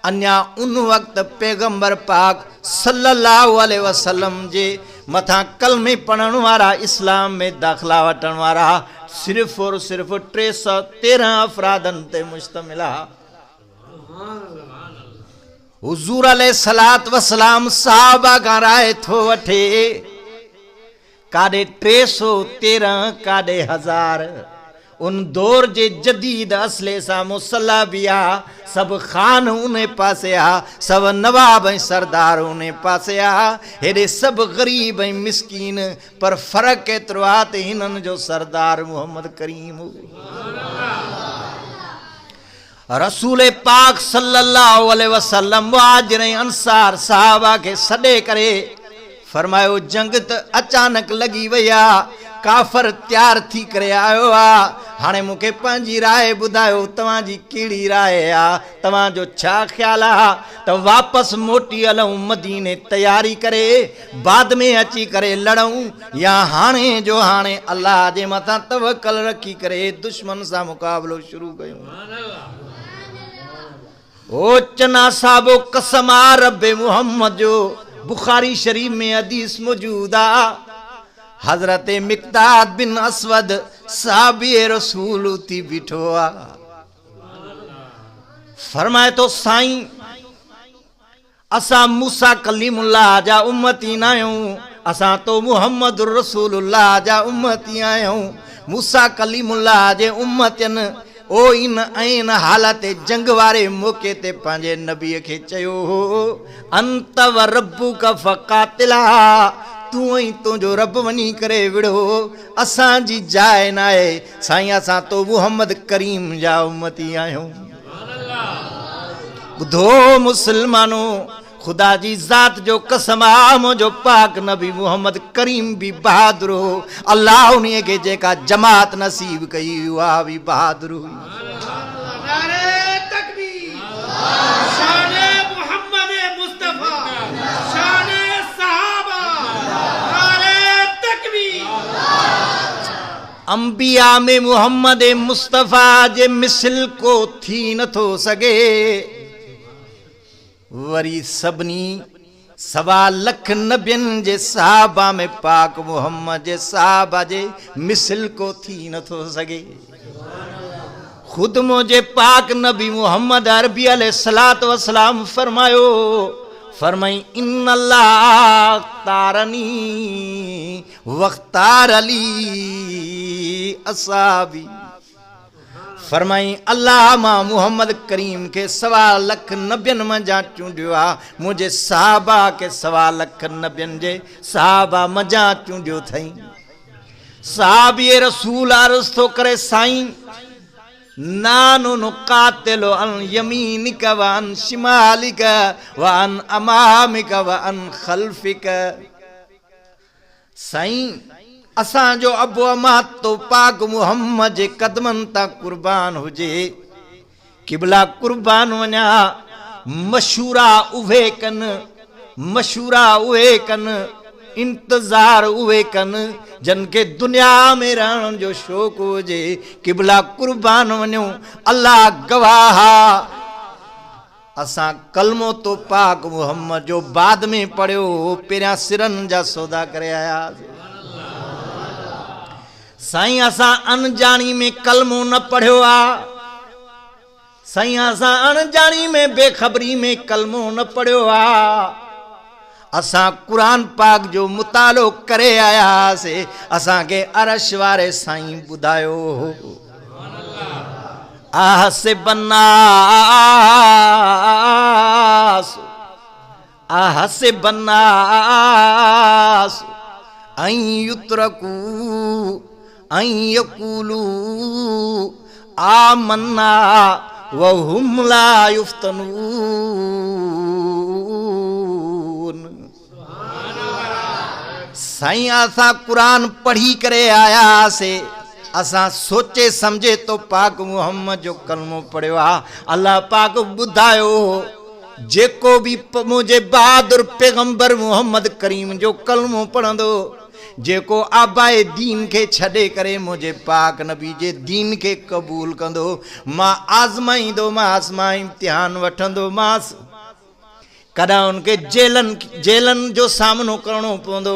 S1: अञा उन वक़्तु पैगंबर पाक सल्लल्लाहु अलैहि वसल्लम जे मथां कलमे पढ़ण वारा, इस्लाम में दाख़िला वठण वारा सिर्फ़ और सिर्फ़ 313 अफ़रादनि ते मुश्तमिल आहे। हुज़ूर अलैहिस्सलात वसलाम सहाबा खां राय थो वठे, काॾे 313 काॾे 1000। उन दौर जे जदीद असले सां मुसल्ला बि आहे, सभु ख़ान उन पासे आहे, सभु नवाब ऐं सरदार उन पासे आहे, हेॾे सभु ग़रीब ऐं मिसकीन, पर फ़र्क़ु एतिरो आहे त हिननि जो सरदार मुहम्मद करीम हो। रसूल पाक सल्लल्लाहु अलैहि वसल्लम मुहाजिर ऐं अंसार सहाबा खे सॾे करे फरमायो, जंग त अचानक लॻी वई आहे, काफ़र तैयार थी करे आयो आहे, हाणे मूंखे पंहिंजी राय ॿुधायो, तव्हांजी कहिड़ी राय आहे, तव्हांजो छा ख़्यालु आहे त वापसि मोटी हलूं मदीने तयारी करे, बाद में अची करे लड़ूं, या हाणे जो हाणे अल्लाह जे मथां तवक्कल रखी करे दुश्मन सां मुक़ाबिलो शुरू कयूं। ओ चना साहिबो कसम आहे रब्बे मुहम्मद जो, बुखारी शरीफ में हदीस मौजूद आहे, हज़रत मिक़दाद बिन असवद साहबी रसूल उथी बीठो आहे, फरमाए तो साईं असां मूसा कलीमुल्लाह जा उम्मती न आहियूं, असां तो मुहम्मद रसूलुल्लाह जा उम्मती आहियूं। मूसा कलीमुल्लाह जे उम्मतनि ओ इन ऐन हालत जंग वारे मौक़े ते पंहिंजे नबीअ खे चयो हो, अंत व रब्बुका फ़क़ातिला, तूं ऐं तुंहिंजो रब वञी करे विढ़ो, असांजी जाइ न आहे साईं, असां तो मुहम्मद करीम जा उम्मती आहियूं। ॿुधो मुसलमानो, खुदा जी ज़ात जो कसम आहे, मुंहिंजो पाक नबी मुहम्मद करीम बि बहादुर हो, अल्लाह उन्हीअ खे जेका जमात नसीब कई उहा बि बहादुर हुई। अंबिया में मुहम्मद मुस्तफ़ा जे मिसल को थी नथो सगे। वरी सभिनी 1.25 लख नबियन जे साहबा में पाक मुहम्मद जे साहबा जे मिसल को थी नथो सगे। खुद मुझे पाक नबी मुहम्मद अरबी अलैहिस्सलात वस्सलाम फरमायो, फरमाई इन्नल्लाह तारनी वख्तार अली असाबी। फरमाई अल्लाह मां मुहम्मद करीम के 1.25 लख नबियन मजा चूंडियो आ, मुझे साहबा के 1.25 लख नबियन जे साहबा मजा चूंडियो थई। साहबी रसूल अर्ज़ तो करे साईं नानु नुकातिलो अन यमीनिक व अन शिमालिक व अन अमामिक व अन खल्फिक। साईं असां जो अबो अमा तो पाक मुहम्मद जे कदमन ता कुर्बान हुजे, किबला कुर्बान वञा। मशूरा उहे कन, मशूरा उहे कन, इंतजार उहे कन जन के दुनिया में रहण जो शौक़ हुजे। किबला कुर्बान वञो, अल्लाह गवाह। असां कलमो तो पाक मुहम्मद जो बाद में पढ़ियो, पहिरियां सिरन जा सौदा करे आया। साईं असां अनजानी में कलमो न पढ़ियो आ। साईं असां अनजानी में बेखबरी में कलमो न पढ़ियो आ। असां कुरान पाक जो मुतालो करे आयासे, असां के अरश वारे साईं बुधायो। आह से बनास, आह से बनास ऐं युत्रकू ऐं यकूलू आमन्ना वहुम ला युफ्तनून। साईं असां कुरान पढ़ी करे आया से, असां सोचे समझे तो पाक मुहम्मद जो कलमो पढ़ियो आ। अल्लाह पाक बुधायो जेको भी मुझे बहादुर पैगंबर मुहम्मद करीम जो कलमो पढ़ंदो, जेको आबाए दीन के छड़े करे मुझे पाक नबी जे दीन के कबूल कंदो, मां आज़माईंदो मास, मां इम्तिहान वठंदो मास। कदा उनके जेलन जो सामनो करणो पवंदो,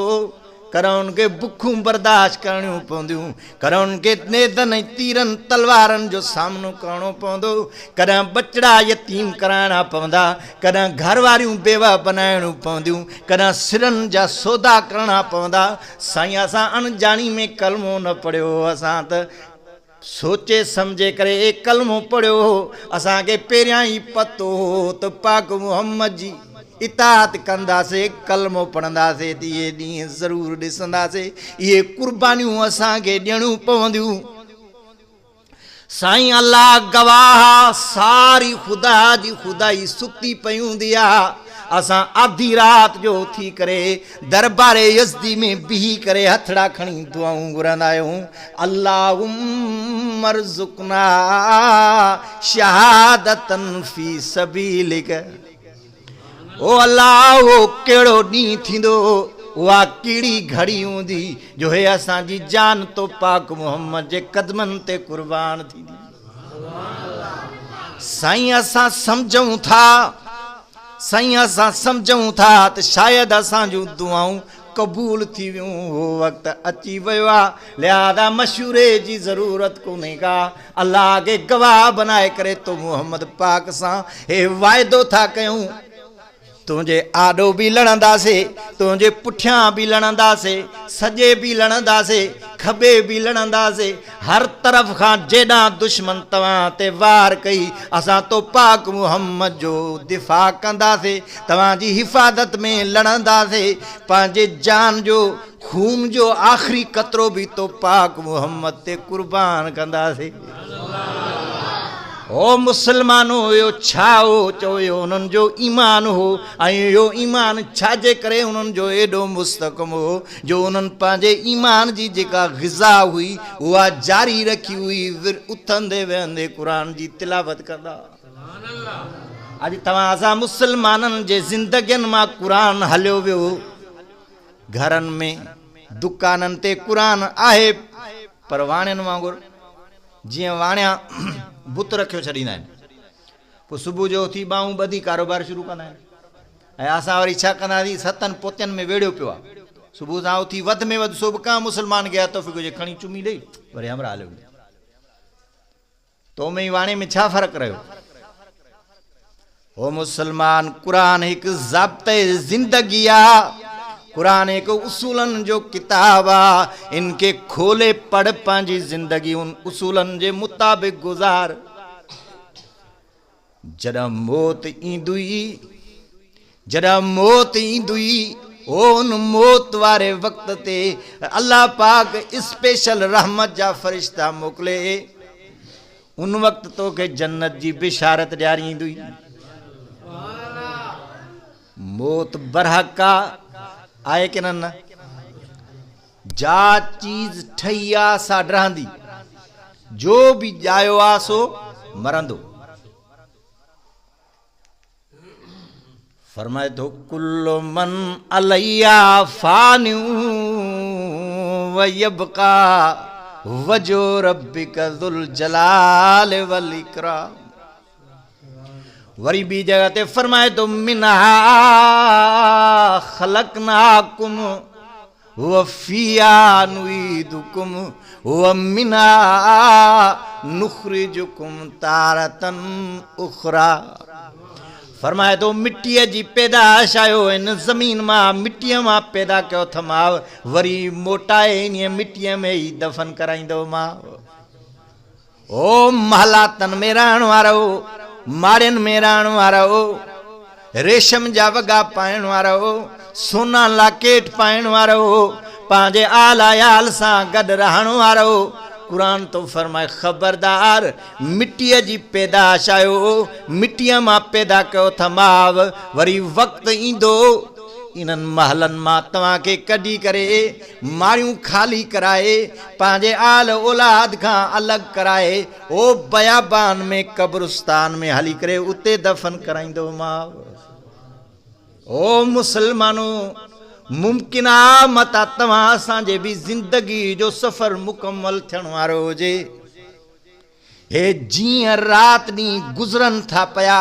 S1: कदा उनके बुखूं बर्दाश्त करणियूं पवंदियूं, कदा उनके नेदन तीरन तलवारन जो सामनो करणो पवंदो, कदा बचड़ा यतीम कराइणा पवंदा, कदा घर वारियूं बेवा बनाइणियूं पवंदियूं, कदा सिरन जा सौदा करणा पवंदा। साईं असां अनजानी में कलमो न पढ़ियो, असां त सोचे समझे करे कलमो पढ़ियो। असांखे पहिरियां ई पतो त पाक मुहम्मद जी इताअत कंदासीं, कलमो पढ़ंदासीं त इहे ॾींहं ज़रूरु ॾिसंदासीं, इहे कुर्बानियूं असांखे ॾियणियूं पवंदियूं। साईं अल्लाह गवाह, सारी ख़ुदा जी ख़ुदाई सुती पई हूंदी आहे। असां आधी रात जो उथी करे दरबारे यज़दी में बिही करे हथड़ा खणी दुआऊं घुरंदा आहियूं। अल्लाहुम्मा अर्ज़ुक़ना शहादतन फी सबीलिक। ओ अल्लाह वो कहिड़ो ॾींहुं थींदो, उहा कहिड़ी घड़ी हूंदी जो हे असांजी जान तो पाक मुहम्मद जे कदमनि ते कुर्बान थींदी। साईं असां सम्झूं था, साईं असां सम्झूं था त शायदि असां जूं दुआऊं कबूल थी वियूं, उहो वक़्तु अची वियो आहे, लिहाज़ा मशूरे जी ज़रूरत कोन्हे का। अल्लाह खे गवाह बनाए करे तो मुहम्मद पाक सां हे वाइदो था कयूं, तुंहिंजे आॾो बि लड़ंदासीं, तुंहिंजे पुठियां बि लड़ंदासीं, सॼे बि लड़ंदासीं, खॿे बि लड़ंदासीं, हर तरफ़ खां जेॾां दुश्मन तव्हां ते वार कई, असां तो पाक मुहम्मद जो दिफ़ा कंदासीं, तव्हांजी हिफ़ाज़त में लड़ंदासीं, पंहिंजे जान जो खून जो आख़िरी क़तरो बि तो पाक मुहम्मद ते कुर्बान कंदासीं। ओ मुसलमानो यो छा हो चयो उन्हनि जो ईमान हो, ऐं इहो ईमान छाजे करे उन्हनि जो एॾो मुस्तक़म हो जो उन्हनि पंहिंजे ईमान जी जेका ग़िज़ा हुई उहा जारी रखी हुई, उथंदे वेहंदे क़ुरान जी तिलावत कंदा। अॼु तव्हां असां मुसलमाननि जे ज़िंदगियुनि मां क़ुरान हलियो वियो, घरनि में दुकाननि ते क़ुरान आहे पर वाणियुनि वांगुरु जीअं वाणिया बुत रखियो छॾींदा आहिनि, पोइ सुबुह जो उथी ॿाहूं ॿधी कारोबार शुरू कंदा आहिनि। ऐं असां वरी छा कंदासीं, सतनि पोतियुनि में वेड़ियो पियो आहे, सुबुह सां उथी वधि में वधि सो बि का मुस्लमान खे तोहफ़े हुजे खणी चुमी ॾेई वरी हमरा हलियो। तो में वाणे में छा फ़र्क़ु रहियो? ओ मुसलमान, क़ुरान हिकु ज़ाब्ते ज़िंदगी आहे, क़ुरान हिकु उसूलनि जो किताब आहे। इनके खोले पढ़, पंहिंजी ज़िंदगी उन उसूलनि जे मुताबिक़ गुज़ार। जॾहिं मौत ईंदुई, जॾहिं मौत ईंदुई, उन मौत वारे वक़्त ते अल्लाह पाक स्पेशल रहमत जा फ़रिश्ता मोकिले, उन वक़्त तोखे जन्नत जी बिशारत ॾियारींदुई। मौत बरहका आहे की न? जा चीज़ ठही आहे सा रहंदी, जो बि ॼायो आहे सो मरंदो। फरमाए थो कुल्लु मन अलैया फानियू व यबका वजो रब्बिका ज़ुल जलाल वल इकराम। वरी बी जगह ते फरमाए तो मिनहा खलकनाकुम व फिया नुईदुकुम व मिनहा नुखरिजुकुम तारतन उखरा। फरमाए तो मिट्टीअ जी पैदाश आयो इन ज़मीन मां, मिट्टीअ मां पैदा कयो थमाव, वरी मोटाए इन मिट्टीअ में ई दफ़न कराईंदो मां। ओ महलातन में रहण वारो, माड़ियुनि में रहण वारो, रेशम जा वॻा पाइण वारो, सोना लाकेट पाइण वारो, पंहिंजे आल आयाल सां गॾु रहण वारो, क़ुरान तो फरमाए ख़बरदार, मिट्टीअ जी पैदाश आयो, मिट्टीअ मां पैदा कयो थमाव, वरी वक़्तु ईंदो इन्हनि महलनि मां तव्हांखे कढी करे मारियूं खाली कराए, पंहिंजे आल औलाद खां अलॻि कराए, ओ बयाबान में कब्रिस्तान में हली करे उते दफ़न कराईंदो मां। ओ मुसलमानो, मुमकिन आहे मता तव्हां असांजे बि ज़िंदगी जो सफ़र मुकमल थियण वारो हुजे। हे जीअं राति ॾींहुं गुज़रनि था पिया,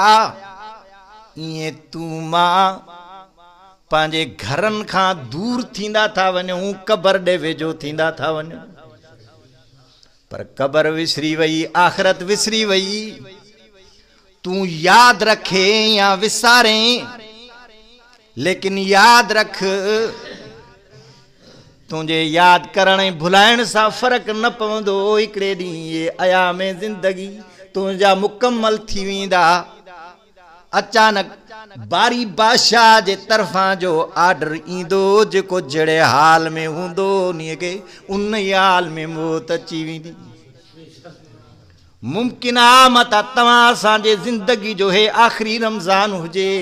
S1: ईअं तूं मां पंहिंजे घरनि खां दूर थींदा था वञूं, क़बर ॾे वेझो थींदा था वञूं, पर क़बर विसरी वई, आख़िरत विसरी वई। तूं यादि रखे या विसारे, लेकिन यादि रख, तुंहिंजे यादि करण ऐं भुलाइण सां फ़र्क़ु न पवंदो। हिकिड़े ॾींहुं इहे अयाम ज़िंदगी तुंहिंजा मुकमल थी वेंदा। अचानक बारी बादशाह जे तरफ़ां जो आर्डर ईंदो, जेको जहिड़े हाल में हूंदो उन खे उन ई हाल में मौत अची वेंदी। मुमकिन आहे मता तव्हां असांजे ज़िंदगी जो हे आख़िरी रमज़ान हुजे।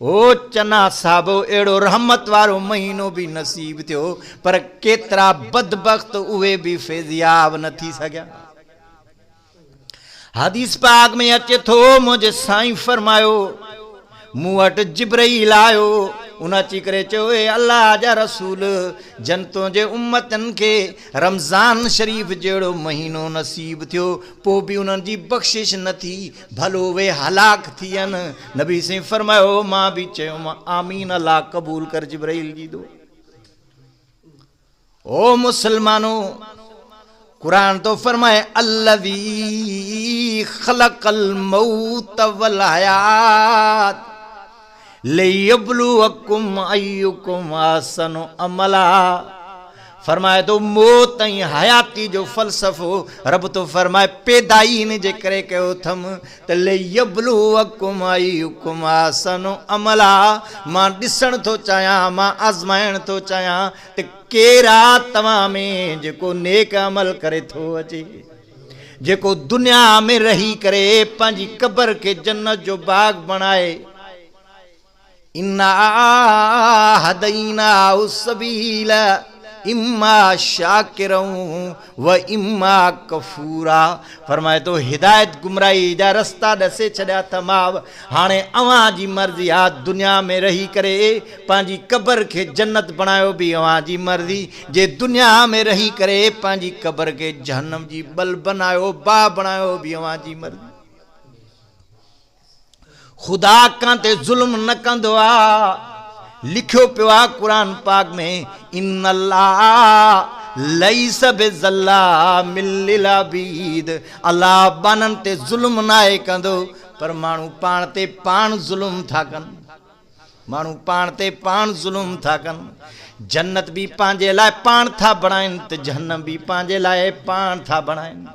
S1: ओ चना साहिबो, अहिड़ो रहमत वारो महीनो बि नसीब थियो, पर केतिरा बदबख्त उहे बि फैज़याब न थी सघिया। हदीस पाक में अचे थो, मुंहिंजे साईं फरमायो, मूं वटि जिब्राईल आयो, उन अची करे चयो, ए अल्लाह जा रसूल, जनतों जे उम्मतनि खे रमज़ान शरीफ़ जहिड़ो महीनो नसीब थियो, पोइ बि उन्हनि जी बख़्शिश न थी, भलो वे हलाक थियनि। नबी से फरमायो, मां बि चयो मां आमीन, अल्लाह क़बूल कर जिब्राईल जी दो। ओ मुसलमानो, कुरान तो फरमाए अल्लज़ी ख़लक़ल मौत वल हयात लियब्लुवकुम अय्युकुम अहसनु अमला। फरमाए तो मौत ऐं हयाती जो फ़लसफ़ो रब तो फरमाए पैदाई इन जे करे कयो थम त लियब्लुवकुम अय्युकुम अहसनु अमला। मां ॾिसण थो चाहियां, मां आज़माइण थो चाहियां त केरा तव्हां में जेको नेक अमल करे थो अचे, जेको दुनिया में रही करे पंहिंजी क़बर खे जन्नत जो बाग बणाए। इन्ना हदैना सबील, इम्मा शाकिरऊं व इम्मा कफूरा। फरमाए तो हिदायत गुमराही जा रस्ता दसे छड़िया तमाम। हाणे अवां जी मर्ज़ी आ, दुनिया में रही करे पंहिंजी कब्र के जन्नत बनायो भी अवां जी मर्ज़ी, जे दुनिया में रही करे पंहिंजी कब्र के जहन्नम जी बल बनायो बा बनायो भी अवां जी मर्ज़ी। खुदा कांते जुल्म न कंदो आ। लिखियो पियो आहे क़ुरान पाक में, इन्नल्लाह लैस बिज़ल्लामिल लिल अबीद। अल्लाह बानन ते जुल्म नाहे कंदो, पर माण्हू पाण ते पाण जुल्म था कनि, माण्हू पाण ते पाण जुल्म था कनि। जन्नत भी पंहिंजे लाइ पाण था बणाइनि त जहन्नम भी पंहिंजे लाइ पाण था बणाइनि।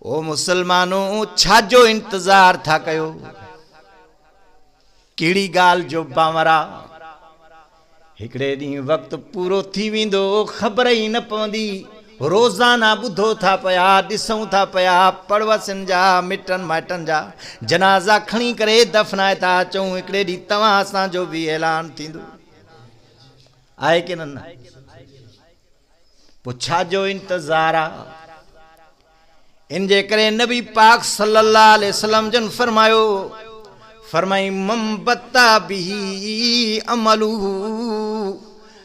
S1: ओ मुसलमानो, छाजो इंतज़ार था कयो? कहिड़ी ॻाल्हि जो बावरा? हिकिड़े ॾींहुं वक़्तु पूरो थी वेंदो, ख़बर ई न पवंदी। रोज़ाना ॿुधो था पिया, ॾिसूं था पिया, पड़वसिन जा मिटनि माइटनि जा जनाज़ा खणी करे दफ़नाए था अचूं। हिकिड़े ॾींहुं तव्हां असांजो बि ऐलान थींदो, आहे की न? पोइ छाजो इंतज़ार आहे? इन जे करे नबी पाक सल्लल्लाहु अलैहि वसल्लम जन फरमायो, फरमाई मम्बता बिही अमलू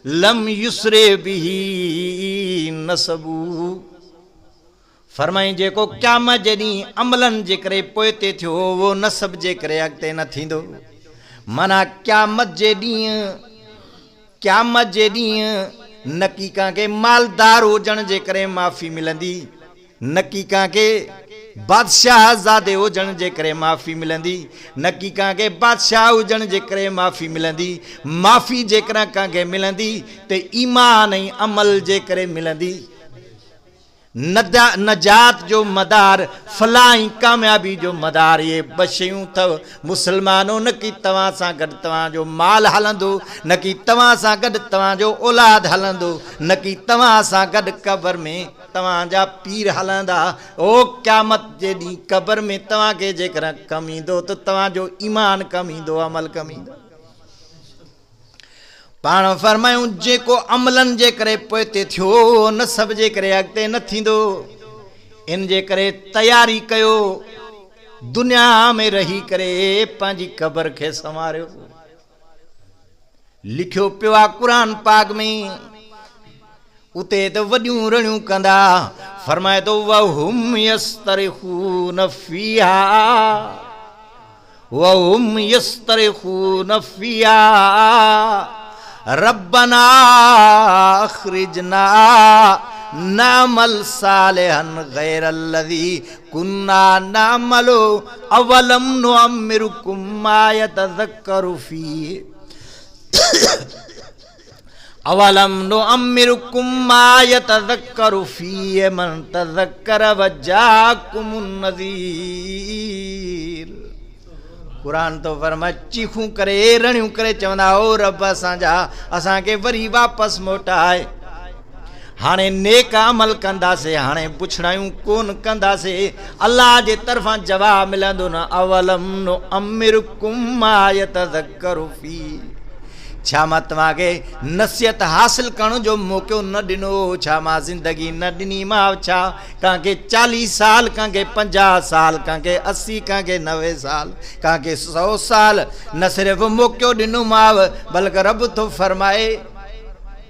S1: लम युसरे बिही नसबू। फरमाई जेको क़यामत जे ॾींहुं अमलनि जे करे पोइते थियो, वो नसब जे करे अॻिते न थींदो। माना क़यामत जे ॾींहुं न की कंहिंखे मालदार हुजण जे करे माफ़ी मिलंदी, न की कंहिंखे बादशाह ज़ादे हुजण जे करे माफ़ी मिलंदी, न की कंहिंखे बादशाह हुजण जे करे माफ़ी मिलंदी। माफ़ी जेकॾहिं कंहिंखे मिलंदी त ईमान ऐं अमल जे करे मिलंदी। नजात जो मदार, फलाह ऐं कामयाबी जो मदार, ये ॿ शयूं अथव मुसलमानो। न की तव्हां सां गॾु तव्हांजो माल हलंदो, न की तव्हां सां गॾु तव्हांजो औलाद हलंदो, न की तव्हां सां गॾु क़ब्र में तव्हांजा पीर हलंदा। ओ क़यामत जे ॾींहुं क़ब्र में तव्हांखे जेकॾहिं कमु ईंदो त तव्हांजो ईमान कमु ईंदो, अमल कमु ईंदो। पाण फरमायूं जेको अमलनि जे करे पोइते थियो, न सब जे करे अॻिते न थींदो। इन जे करे तयारी कयो, दुनिया में रही करे पंहिंजी क़ब्र खे संवारियो। लिखियो पियो आहे क़ुरान पाक में, उते त वॾियूं रड़ियूं कंदा। फरमाए थो वहुम यस्तरिखून फीहा वहुम यस्तरिखून फीहा रब्बना अखरिजना नामल सालिहन गैरल्लज़ी कुन्ना नामलो अवलम नुअम्मिरुकुम मा यतज़क्करु फीहि अवलम नुअम्मिरुकुम मा यतज़क्करु फीहि मन तज़क्कर वजाकुमुन नज़ीर। कुरान तो फरमा चीखूं करे रड़ियूं करे चवंदा, ओ रब असांजा असांखे वरी वापसि मोटाए। हाणे नेक अमल कंदासीं, हाणे पुछड़ायूं कोन कंदासीं। अल्लाह जे तरफ़ां जवाब मिलंदो न, अवलम नुअम्मिरुकुम मा यतज़क्करु फीहि। छा मां तव्हांखे नसीहत हासिल करण जो मौक़ो न ॾिनो? छा मां ज़िंदगी न ॾिनी? मां छा कंहिंखे 40 साल, कंहिंखे 50 साल, कंहिंखे 80, कंहिंखे 90 साल, कंहिंखे 100 साल न सिर्फ़ु मौक़ो ॾिनो माव, बल्कि रब थो फरमाए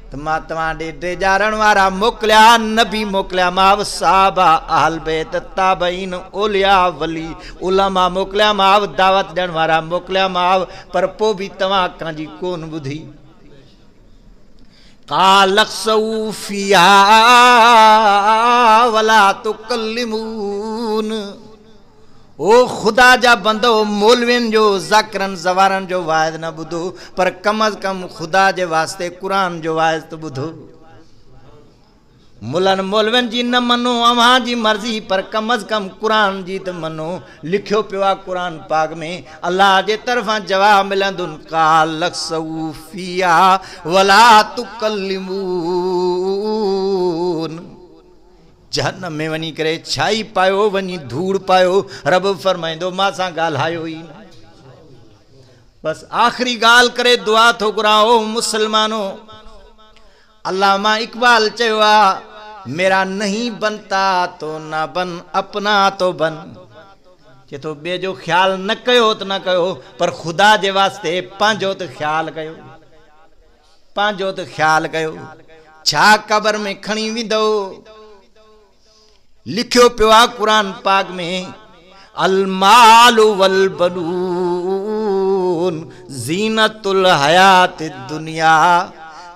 S1: त मां तव्हां ॾे ॾेजारण वारा मोकिलिया, नबी मोकिलिया माव, साहबा, अहल बैत, ताबईन, औलिया, वली, उलमा मोकिलिया माव, दावत ॾियण वारा मोकिलिया माव, पर पोइ बि तव्हां कंहिंजी कोन ॿुधी। काल अक्सऊ फीहा वला तुकल्लिमून। ओ खुदा जा बंदो, मौलवियुनि जो, ज़ाकिरनि ज़वारनि जो वाइद न ॿुधो, पर कम अज़ कम खुदा जे वास्ते क़ुरान जो वाइद त ॿुधो। मुलनि मौलवियुनि जी न मनो अव्हां जी मर्ज़ी, पर कम अज़ कम क़ुरान जी त मनो। लिखियो पियो आहे क़ुरान पाक में, अल्लाह जे तरफ़ां जवाब मिलंदुनि, काल अक्सऊ फीहा वला तुकल्लिमून। जहन्नम में वञी करे छाई पायो, वञी धूड़ पायो। रब फरमाईंदो मां सां ॻाल्हायो ई न। बस आख़िरी ॻाल्हि करे दुआ थो घुरां, ओ मुसलमानो, अल्लामा इकबाल चवा मेरा नहीं बनता तो ना बन अपना तो बन जे तो बे जो ख्याल न कयो तो न कयो पर खुदा जे वास्ते पांजो तो ख्याल कयो पांजो तो ख्याल कयो छा कबर में खणी विंदो लिखियो पियो आ कुरान पाक में अल माल वल बनून जीनतुल हयात दुनिया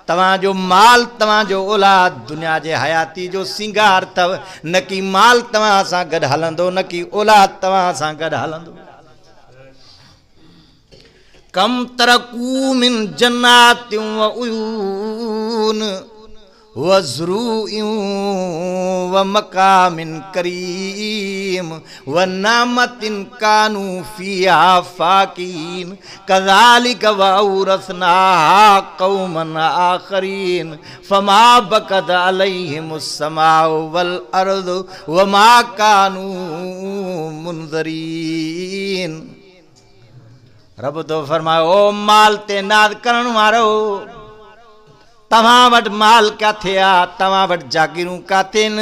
S1: तवाजो माल तवाजो औलाद दुनिया जे हयाती जो सिंगार तव न की माल तवा सां गड हलंदो न की औलाद तवा सां गड हलंदो कम तरकू मिन जन्नातिन व उयून वज़रूइयूं व मकामिन करीम व नामतिन कानू फिया फाकीन कज़ालिक व औरसनाहा कौमन आखरीन फमा बकत अलैहिमुस समाउ वल अर्दु व मा कानू मुनज़रीन। रब तो फरमायो ओ माल ते नाद करण वारो तव्हां वटि माल किथे आ तव्हां वटि जागीरूं किथे न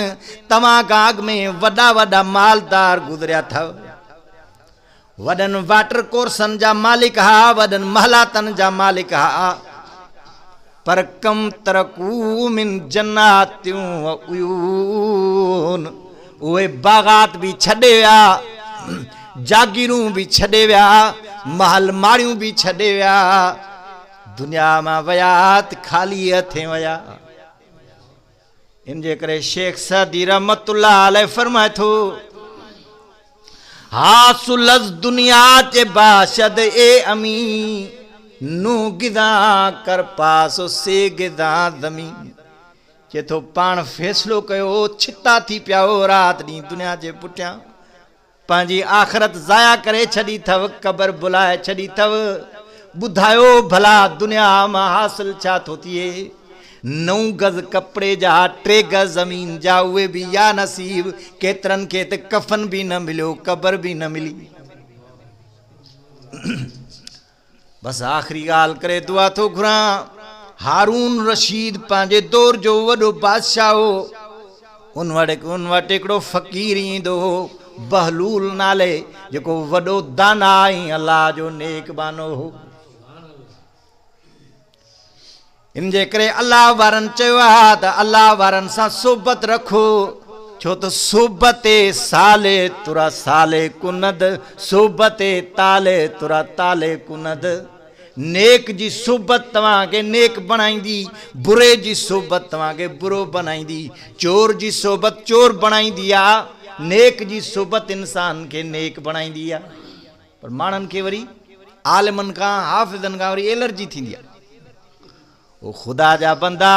S1: तव्हां खां अॻु में वॾा वॾा मालदार गुज़रिया अथव वॾनि वाटर कोर्सनि जा मालिक हा वॾनि महलातनि जा मालिक हा पर कम तरकू मिन जन्नातियूं व उयून उहे बाग़ात बि छॾे विया जागीरूं बि छॾे विया महल माड़ियूं बि छॾे विया दुनिया में वयात खाली हथे वया इन जे करे शेख सदी रहमतुल्लाह अलैह फरमाए थो हासुलज दुनिया के बाशद ए अमी नू गिदा कर पास से गिदा दमी जे तो पान फैसलो कयो छिता थी पियो रात दी दुनिया जे पुठियां पांजी आखिरत जाया करे छड़ी थव कबर बुलाए छड़ी थव बुधायो भला दुनिया में हासिल छा थो थिए 9 गज कपड़े जा 3 गज जमीन जा उहे भी या नसीब केतरन के त कफन भी न मिलो कबर भी न मिली बस आखिरी गाल करे दुआ थो घुरा हारून रशीद पांजे दौर जो वडो बादशाह हो उन वटि हिकिड़ो फ़कीर ईंदो हो बहलूल नाले जेको वडो दाना ऐं अल्लाह जो नेक बानो हो इन जे करे अल्लाह वारन चयो आहे त अल्लाह वारन सां सोबत रखो छो त सोबते साले तुरा साले कुनद सोबते ताले तुरा ताले कुनद नेक जी सोबत तव्हांखे नेक बणाईंदी बुरे जी सोबत तव्हांखे बुरो बनाईंदी चोर जी सोबत चोर बणाईंदी आहे नेक जी सोबत इंसान खे नेक बणाईंदी आहे पर माण्हुनि खे वरी आलिमनि खां हाफ़िज़नि खां वरी एलर्जी थींदी आहे वो खुदा जा बंदा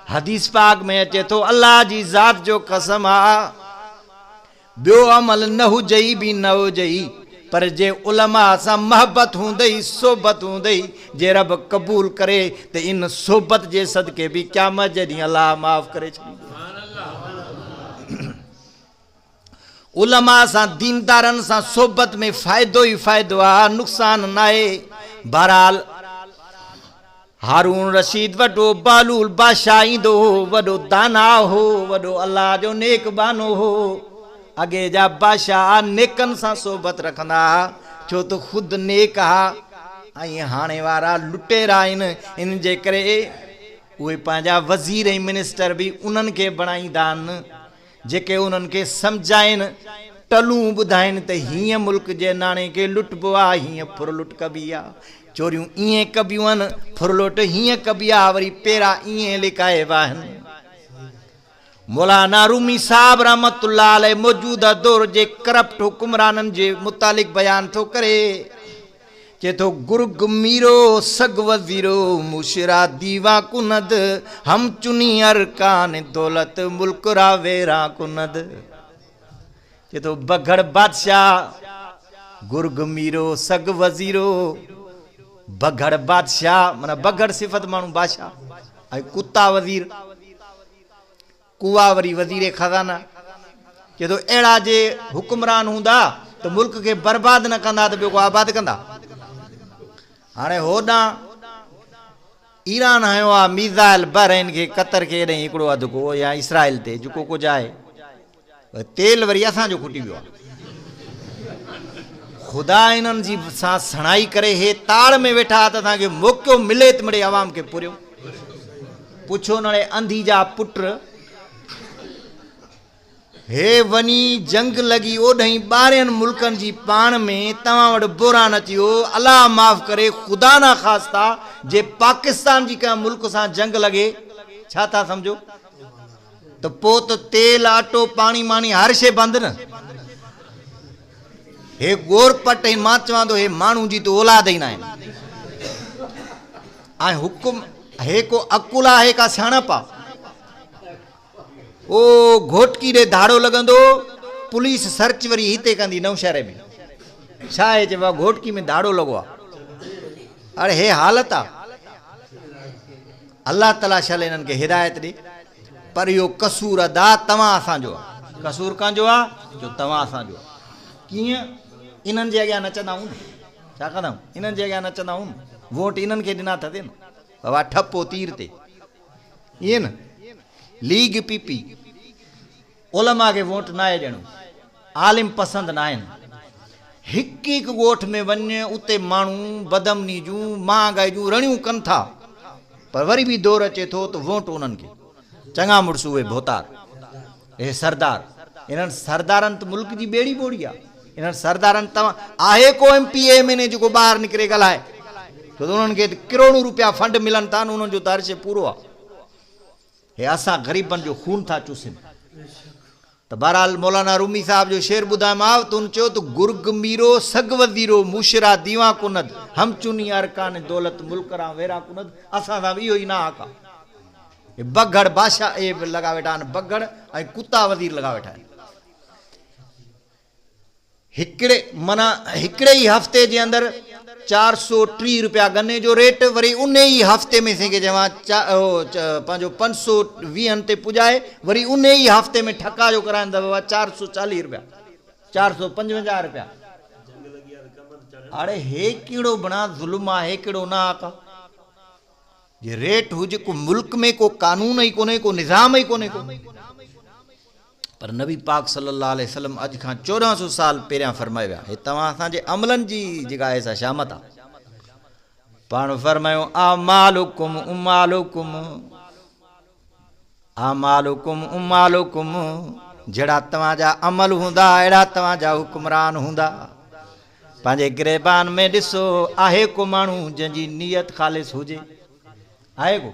S1: हदीस पाक में अचे तो अल्लाह जी ज़ात जो कसम आ बियो अमल न हुजई भी न हुजई पर जे उलमा सां मोहब्बत हूंदई सोबत हूंदई जे रब कबूल करे त इन सोबत जे सदके भी क़यामत जे ॾींहुं अल्लाह माफ़ करे छॾींदो उलमा सां दीनदारनि सां सोबत में फ़ाइदो ई फ़ाइदो आहे नुक़सान न आहे बहरहाल हारून रशीद वडो बालूल बादशाह ईंदो हो वडो दाना हो वडो अल्लाह जो नेक बानो हो अगे जा बादशाह नेकन सां सोबत रखंदा छो तो खुद नेक हा ऐं हाणे वारा लुटेरा आहिनि इन जे करे उहे पंहिंजा वज़ीर ऐं मिनिस्टर भी उन्हनि खे बणाईंदा आहिनि जेके उन्हनि खे सम्झाइनि टलूं ॿुधाइनि त हीअं मुल्क जे नाणे खे लुटबो आहे हीअं फुरलुट कबी आहे चोरियूं ईअं कबियूं आहिनि फुरलोट हीअं कबी आहे वरी पेरा ईअं लिकाइबा आहिनि मौलाना रूमी साहब रहमतुल्लाह अलैह मौजूदा दौर जे करप्ट हुकुमराननि जे मुतालिक बयान थो करे चे तो गुर्ग मीरो सग वजीरो मुशरा दीवा कुनद हम चुनी अरकान दौलत मुल्क रावेरा कुनद चे तो बगड़ बादशाह गुर्ग मीरो सग वजीरो बगड़ बादशाह माना बगड़ सिफत मानू बादशाह कुत्ता वजीर कुआ वरी वजीर खजाना के तो अड़ा जे हुक्मरान हूंदा तो मुल्क के बर्बाद न कंदा तो को आबाद कंदा हाणे होदा ईरान आयो आहे मीज़ाइल बर इनखे कतर खे हेॾे हिकिड़ो अधु को या इसराइल ते जेको कुझु आहे तेल वरी असांजो खुटी वियो आहे ख़ुदा इन्हनि जी सां सणाई करे हे ताड़ में वेठा त असांखे मौक़ो मिले त मिड़े आवाम खे पुरियो पुछो नड़े अंधी जा पुट हे वञी जंग लॻी ओॾहीं 12 मुल्कनि जी पाण में तव्हां वटि बुरान अची वियो अलाह माफ़ करे ख़ुदा ना ख़ास्ता जे पाकिस्तान जी कंहिं मुल्क सां जंग लॻे छा था सम्झो त पोइ त तेल आटो पाणी माणी हर शइ बंदि न हे गोरपट मां चवां थो हे माण्हू जी त औलाद ई न आहिनि ऐं हुकुम हे को अकुल आहे का सियाणप आहे ओ घोटकी ॾे धाड़ो लॻंदो पुलिस सर्च वरी हिते कंदी नौशहरे में छा आहे चइबो आहे घोटकी में धाड़ो लॻो आहे अरे हे हालत आहे अल्लाह ताला शल इन्हनि खे हिदायत ॾे पर इहो कसूर अदा तव्हां असांजो आहे कसूर कंहिंजो आहे जो तव्हां असांजो आहे कीअं इन्हनि जे अॻियां नचंदा आहियूं छा कंदा आहियूं इन्हनि जे अॻियां नचंदा आहियूं वोट इन्हनि खे ॾिना अथई न बाबा ठपो तीर ते ईअं न लीग पीपी उलमा खे वोट न आहे ॾियणो आलिम पसंदि न आहिनि हिकु हिकु ॻोठ में वञ उते माण्हू बदमनी जूं महांगाई जूं रड़ियूं कनि था पर वरी बि दौर अचे थो त वोट उन्हनि खे चङा मुड़ुस उहे भोतार हे सरदार इन्हनि सरदारनि त मुल्क जी ॿेड़ी ॿोड़ी आहे इन्हनि सरदारनि तव्हां आहे को MP MNA जेको ॿाहिरि निकिरे ॻाल्हाए छो त उन्हनि खे करोड़ूं रुपया फंड मिलनि था उन्हनि जो त अर्श पूरो आहे हे असां ग़रीबनि जो खून था चूसनि त बहरहाल मौलाना रूमी साहब जो शेर ॿुधायोमांव त उन चयो त गुर्ग मीरो सग वज़ीरो मुशरा दीवा कुनद हम चुनी अरकान दौलत मुल्करा वेरा कुनद असां सां इहो ई न हक़ आहे बगड़ बादशाह लॻा वेठा आहिनि बगड़ ऐं कुता वज़ीर लॻा वेठा आहिनि हिकिड़े ई हफ़्ते जे अंदरि 430 रुपया गन्ने जो रेट वरी उन ई हफ़्ते में कंहिंखे चवां पंहिंजो 520 ते पुॼाए वरी उन ई हफ़्ते में ठका जो कराईंदा बाबा 440 रुपया 455 रुपया अड़े हे कहिड़ो बणा ज़ुल्म आहे कहिड़ो न आहे जे रेट हुजे को मुल्क में को कानून ई कोन्हे को निज़ाम ई कोन्हे को पर नबी पाक सल्लल्लाहु अलैहि वसल्लम अॼु खां 1400 साल पहिरियां फरमायो विया हे तव्हां असांजे अमलनि जी जेका आहे सा शामत आहे पाण फरमायो आमालुकुम उमालुकुम आमालुकुम उमालुकुम जहिड़ा तव्हांजा अमल हूंदा अहिड़ा तव्हांजा हुकुमरान हूंदा पंहिंजे गिरेबान में ॾिसो आहे को माण्हू जंहिंजी नियत ख़ालिस हुजे आहे को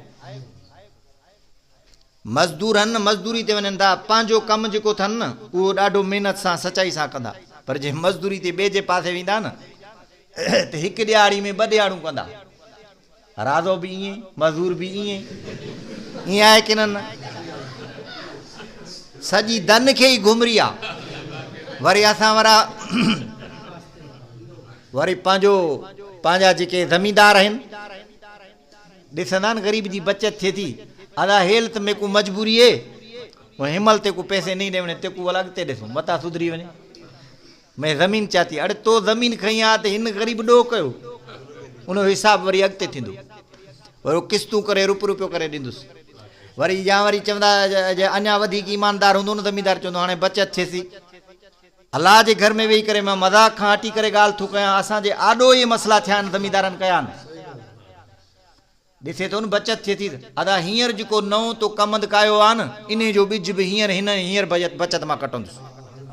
S1: मज़दूर आहिनि न मज़दूरी ते वञनि था पंहिंजो कमु जेको अथनि न उहो ॾाढो महिनत सां सचाई सां कंदा पर जे मज़दूरी ते ॿिए जे पासे वेंदा न त हिकु ॾियारी में 2 ॾियाड़ूं कंदा राज़ो बि ईअं मज़दूर बि ईअं आहे की न सॼी धन खे ई घुमरी आहे वरी असां वारा वरी पंहिंजा जेके ज़मींदार आहिनि ॾिसंदा न ग़रीब जी बचत थिए थी अदा हेल्थ में को मजबूरी है वो हिमल ते को पैसे नहीं देवने ते को अलग ते ॾिसो मता सुधरी वने मैं ज़मीन चाहती अरे तो ज़मीन खई आ त हिन ग़रीब ॾो कयो उन हिसाब वरी अॻिते थींदो वरी किस्तूं करे रुपयो करे ॾींदुसि वरी या वरी चवंदा अञा वधीक ईमानदार हूंदो न ज़मींदार चवंदो हाणे बचत थिएसी अलाह जे घर में वेही करे मां मज़ाक खां हटी करे ॻाल्हि थो कयां असांजे आॾो इहे मसला थिया आहिनि ज़मींदारनि कया आहिनि ॾिसे थो न बचत थिए थी अदा हींअर जेको नओं तो कमंद कायो आहे न इन जो ॿिज बि हींअर बचत मां कटंदुसि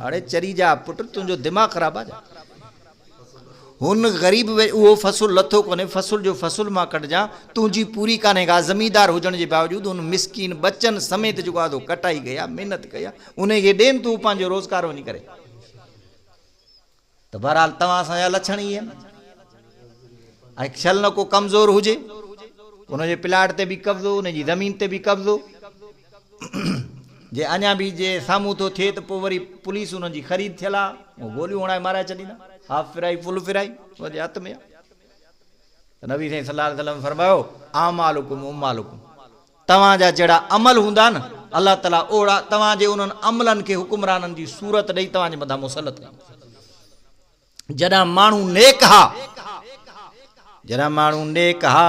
S1: अड़े चरी जा पुट तुंहिंजो दिमाग़ ख़राबु आहे हुन ग़रीब उहो फ़सुलु लथो कोन्हे फ़सुल जो फ़सुल मां कटिजां तुंहिंजी पूरी कान्हे का ज़मींदार हुजण जे बावजूदि हुन मिसकीन बचनि समेत जेको आहे कटाई कई आहे महिनत कई आहे उनखे ॾेन तूं पंहिंजो रोज़गार वञी करे त बहरहाल तव्हां असांजा लक्षण ई आहिनि ऐं छल न को कमज़ोर हुजे उनजे प्लाट ते बि कब्ज़ो उनजी ज़मीन ते बि कब्ज़ो जे अञा बि जे साम्हूं थो थिए त पोइ वरी पुलिस उनजी ख़रीद थियल आहे उहो गोलियूं हणाए माराए छॾींदा हाफ फिराई फुल फिराई उनजे हथ में आहे नबी साईं सल्लल्लाहु अलैहि वसल्लम फरमायो आमालुकुम उमालुकुम तव्हांजा जहिड़ा अमल हूंदा न अलाह ताला ओड़ा तव्हांजे उन्हनि अमलनि खे हुकुमराननि जी सूरत ॾेई तव्हांजे मथां मुसलत कई जॾहिं माण्हू नेक हा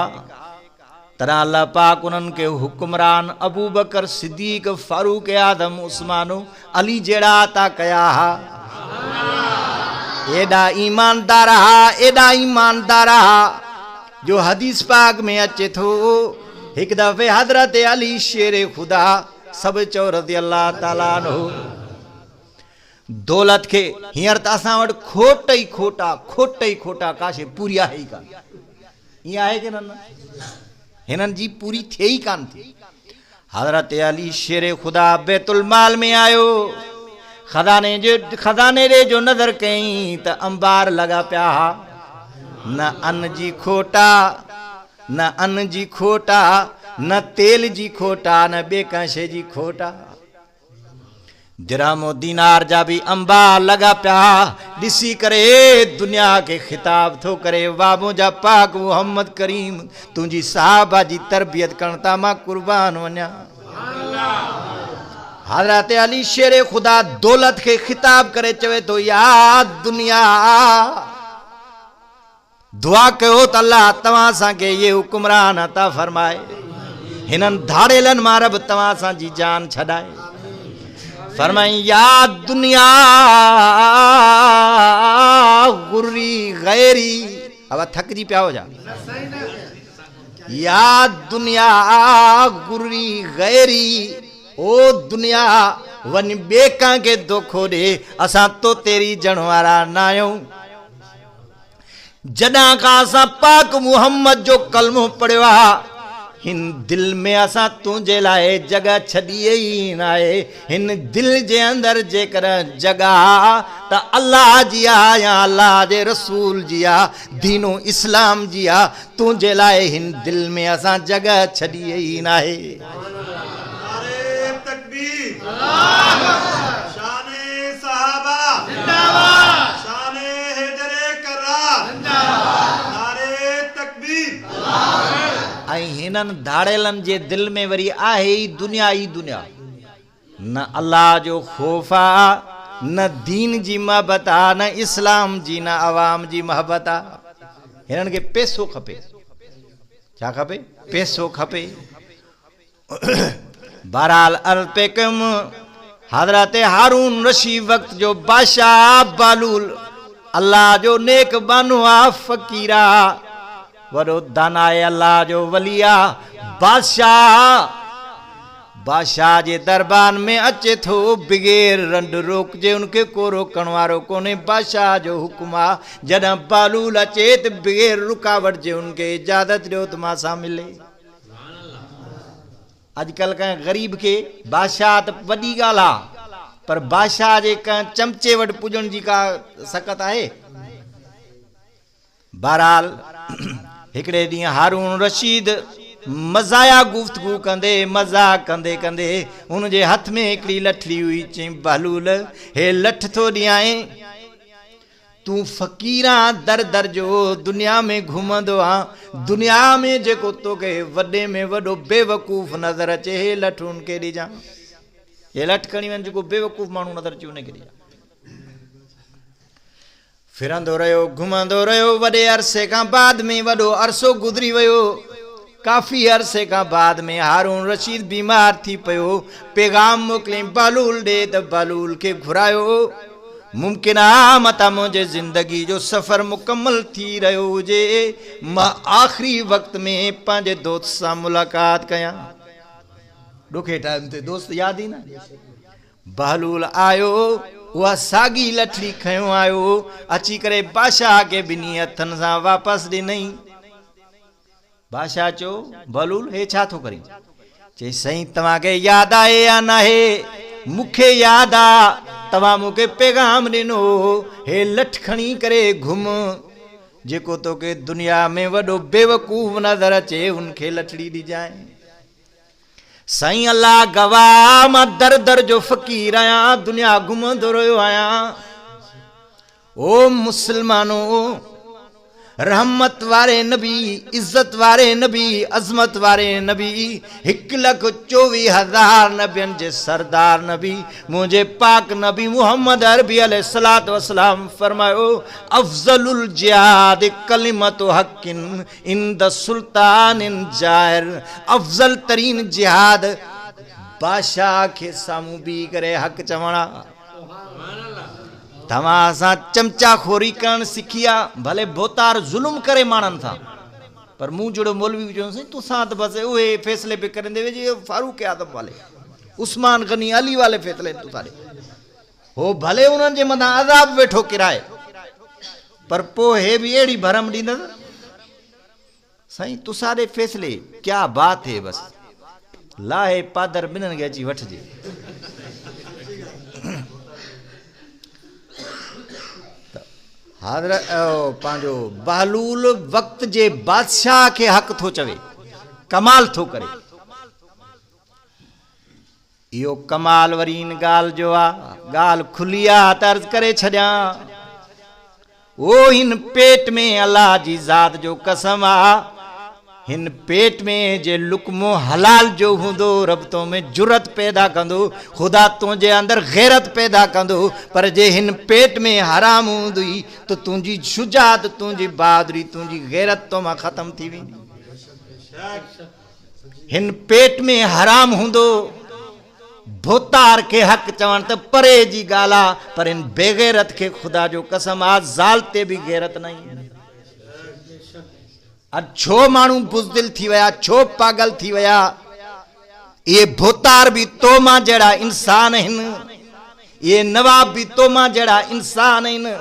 S1: तरा अल्लाह पाक उन्हनि के हुक्मरान अबू बकर सिद्दीक फारूक आदम उस्मानो अली जहिड़ा अता कया हा। एॾा ईमानदार हा, एॾा ईमानदार हा जो हदीस पाक में अचे थो हिकु दफ़े हज़रत अली शेर खुदा सभु चओ रज़ी अल्लाह ताला अन्हु दौलत खे हींअर त असां वटि खोट ई खोटा का शइ पूरी आहे ई कान। ईअं आहे की न? हिननि जी पूरी थिए ई कान थी। हज़रत अली शेर खुदा बैतुल माल में आयो, खज़ाने ॾे जो नज़र कयईं त अंबार लॻा पिया हा। न अन्न जी खोटा, न अन्न जी खोटा, न तेल जी खोटा, न ॿिए कंहिं शइ जी खोटा। दिरहम दीनार जा बि अंबार लॻा पिया। ॾिसी करे दुनिया खे ख़िताब थो करे, बाबू जा पाक मोहम्मद करीम तुंहिंजी साहबा जी तरबियत करण तां मां कुर्बान वञा। हज़रत अली शेर खुदा दौलत खे ख़िताब करे चवे थो, या दुनिया दुआ कयो त अल्लाह तव्हां सां ये हुक्मरान अता फरमाए, हिननि धाड़ेलनि मां रब तव्हां सां जी जान छॾाए। फरमाई, या दुनिया गुर्री गैरी, अब थकजी पिया हो जा। या दुनिया गुर्री गैरी, ओ दुनिया वञ ॿिए कंहिंखे धोखो ॾे, असां तो तेरी जण वारा न आहियूं। जॾहिं खां असां पाक मुहम्मद जो कलमो पढ़ियो आहे, हिन दिल में असां तुंहिंजे लाइ जॻह छॾी ई न आहे। हिन दिल जे अंदरि जेकर जॻह त अल्लाह जी आहे या अल्लाह जे रसूल जी आहे, दीनो इस्लाम जी आहे, तुंहिंजे लाइ हिन दिल में असां जॻह छॾी ई न आहे। ऐं हिननि धाड़ेलनि जे दिल में वरी आहे ई दुनिया, न अल्लाह जो ख़ौफ़ आहे, न दीन जी मोहबत आहे, न इस्लाम जी, न अवाम जी मोहबत आहे। हिननि खे पैसो खपे। छा खपे? पैसो खपे। बहरहाल अर्ज़ पे कयुमि, हज़रत हारून रशीद वक़्त जो बादशाह बालूल अल्लाह जो नेक बानो आहे, फ़कीर आहे, वॾो दानाए अल्लाह जो वली आहे। बादशाह जे दरबार में अचे थो बग़ैर रंड रोकजे, उनखे को रोकण वारो कोन्हे। बादशाह जो हुकुम आहे, जॾहिं बालूल अचे त बग़ैर रुकावट जे उनखे इजाज़त ॾियो त मां सां मिले। अॼुकल्ह कंहिं ग़रीब खे बादशाह त वॾी ॻाल्हि आहे, पर बादशाह जे कंहिं चमचे वटि पुॼण जी का सकत आहे? बहरहाल हिकिड़े ॾींहुं हारून रशीद मज़ाया गुफ़्तगू कंदे, मज़ाक कंदे कंदे हुनजे हथ में हिकिड़ी लठड़ी हुई। चईं, बहलूल हे लठ थो ॾियां, तूं फ़कीर दर दर जो दुनिया में घुमंदो आहे, दुनिया में जेको तोखे वॾे में वॾो बेवकूफ़ नज़र अचे, हे लठ उनखे ॾिजां। हे लठ खणी वञ, जेको बेवकूफ़ माण्हू नज़र अचे उनखे ॾिजां। फिरंदो रहियो, घुमंदो रहियो। वॾे अरसे खां बाद में वॾो अरसो गुज़री वियो। काफ़ी अरसे खां बाद में हारून रशीद बीमार थी पियो। पैगाम मोकिलियईं बालूल ॾे त बालूल खे घुरायो। मुमकिन आहे मता मुंहिंजे ज़िंदगी जो सफ़र मुकमल थी रहियो हुजे, मां आख़िरी वक़्त में पंहिंजे दोस्त सां मुलाक़ात कयां। ॾुखे टाइम ते दोस्त यादि ई न। बहलूल आयो, उहा साॻी लठड़ी खयो आयो, अची करे बादशाह खे ॿिन्ही हथनि सां वापसि ॾिनई। बादशाह चयो, बहलूल हे छा थो करी? चई, साईं तव्हांखे यादि आहे या न आहे? मूंखे यादि आहे, तव्हां मूंखे पैगाम ॾिनो, हे लठ खणी करे घुम, जेको तोखे दुनिया में वॾो बेवकूफ़ नज़र अचे उनखे लठड़ी ॾिजांइ। साईं अल्लाह गवाह, मां दर दर जो फ़कीर आहियां, दुनिया घुमंदो रहियो आहियां। ओ मुस्लमानो, रहमत वारे नबी, इज्जत वारे नबी, अजमत वारे नबी, 1,24,000 नबियन जे सरदार नबी मुझे पाक नबी मुहम्मद अरबी अलैहिस्सलातु वस्सलाम फरमायो, अफजलुल जिहाद कलिमतु हक्किन इंद सुल्तानिन जाहिर। अफजल तरीन जिहाद बादशाह के सामू बी करे हक चवणा। तव्हां सां चमचा खोरी करण सिखिया, भले बोतार जुल्म करे मानन था, पर मुंह जोड़ो मौलवी जो से तू साथ बस ओए फैसले पे करंदे वे जी फारूक आदम वाले, उस्मान गनी अली वाले फैसले तू सारे हो, भले उन्हनि जे मथां अज़ाब वेठो किराए, पर पो हे भी एड़ी भरम ॾींदा साईं तू सारे फैसले, क्या बात है, बस लाहे पादर बिननि खे अची वठिजे। हाज़र पंहिंजो बहलूल वक़्त जे बादशाह खे हक़ थो चवे, कमाल थो करे। इहो कमाल वरीन ॻाल्हि जो आहे, ॻाल्हि खुली आहे त अर्ज़ करे छॾियां, ओ हिन पेट में अलाह जी ज़ात जो कसम आहे, हिन पेट में जे लुकमो हलाल जो हूंदो रब तो में जुरत पैदा कंदो, खुदा तुंहिंजे अंदरि गैरत पैदा कंदो, पर जे हिन पेट में हराम हूंदी तो तुंहिंजी शुजात, तुंहिंजी बहादुरी, तुंहिंजी गैरत तो मां ख़त्म थी वेंदी। हिन पेट में हराम हूंदो, भोतार के हक़ चवण त परे जी ॻाल्हि आहे, पर हिन बेगैरत खे खुदा जो कसम आहे ज़ाल ते बि गैरत न आहे। छो माण्हू बुज़दिल थी विया, छो पागल थी विया, ये भोतार भी तो मां जड़ा इंसान आहिनि, ये नवाब भी तो मां जड़ा इंसान आहिनि।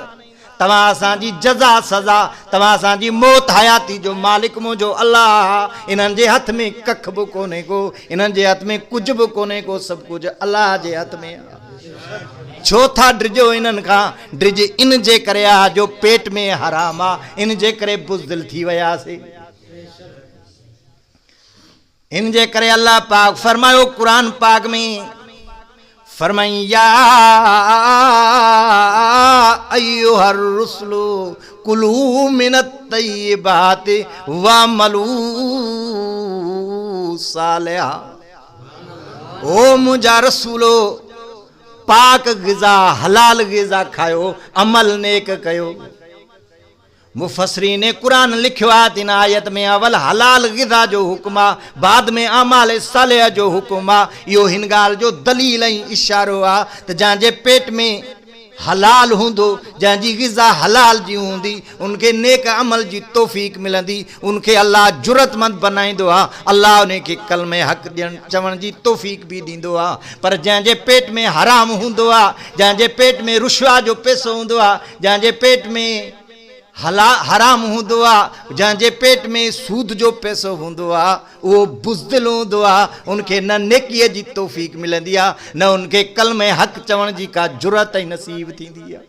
S1: तव्हां असांजी जज़ा सज़ा, तव्हां असांजी मौत हयाती जो मालिक मुंहिंजो अल्लाह, इन्हनि जे हथ में कख बि कोन्हे को, इन्हनि जे हथ में कुझु बि कोन्हे को, सभु कुझु अल्लाह जे हथ में आहे। छो था ड्रिजो इन्हनि खां, ड्रिज इन जे करे आहे जो पेट में हराम आहे, इन जे करे बुज़दिल थी वियासीं। इन जे करे अल्लाह पाक फरमायो कुरान पाक में, फरमाई या अय्युहर रुसुलु कुलू मिनत तय्यिबाति वअमलू सालिहा। ओ मुंहिंजा रसूलो, पाक ग़िज़ा हलाल ग़िज़ा खायो, अमल नेक कयो। मुफसरीन कुरान लिखियो आहे तिन आयत में अवल हलाल ग़िज़ा जो हुक्म आहे, बाद में अमाल सालिह जो हुक्म आहे। इहो हिन ॻाल्हि जो दलील ऐं इशारो आहे त जंहिंजे पेट में हलाल हूंदो, जंहिंजी ग़िज़ा हलाल जी हूंदी, उनखे नेक अमल जी तौफ़ीक़ मिलंदी, उनखे अल्लाह जुरतमंद बनाईंदो आहे, अल्लाह उनखे कलमे हक़ ॾियण चवण जी तौफ़ीक़ बि ॾींदो आहे। पर जंहिंजे पेट में हराम हूंदो आहे, जंहिंजे पेट में रुशवा जो पैसो हूंदो आहे, जंहिंजे पेट में हराम हूंदो आहे, जंहिंजे पेट में सूद जो पैसो हूंदो आहे, उहो बुज़दिल हूंदो आहे, उनखे न नेकीअ जी तौफ़ीक़ मिलंदी आहे, न उनखे कलमे हक़ चवण जी का जुरत ऐं नसीब थींदी आहे।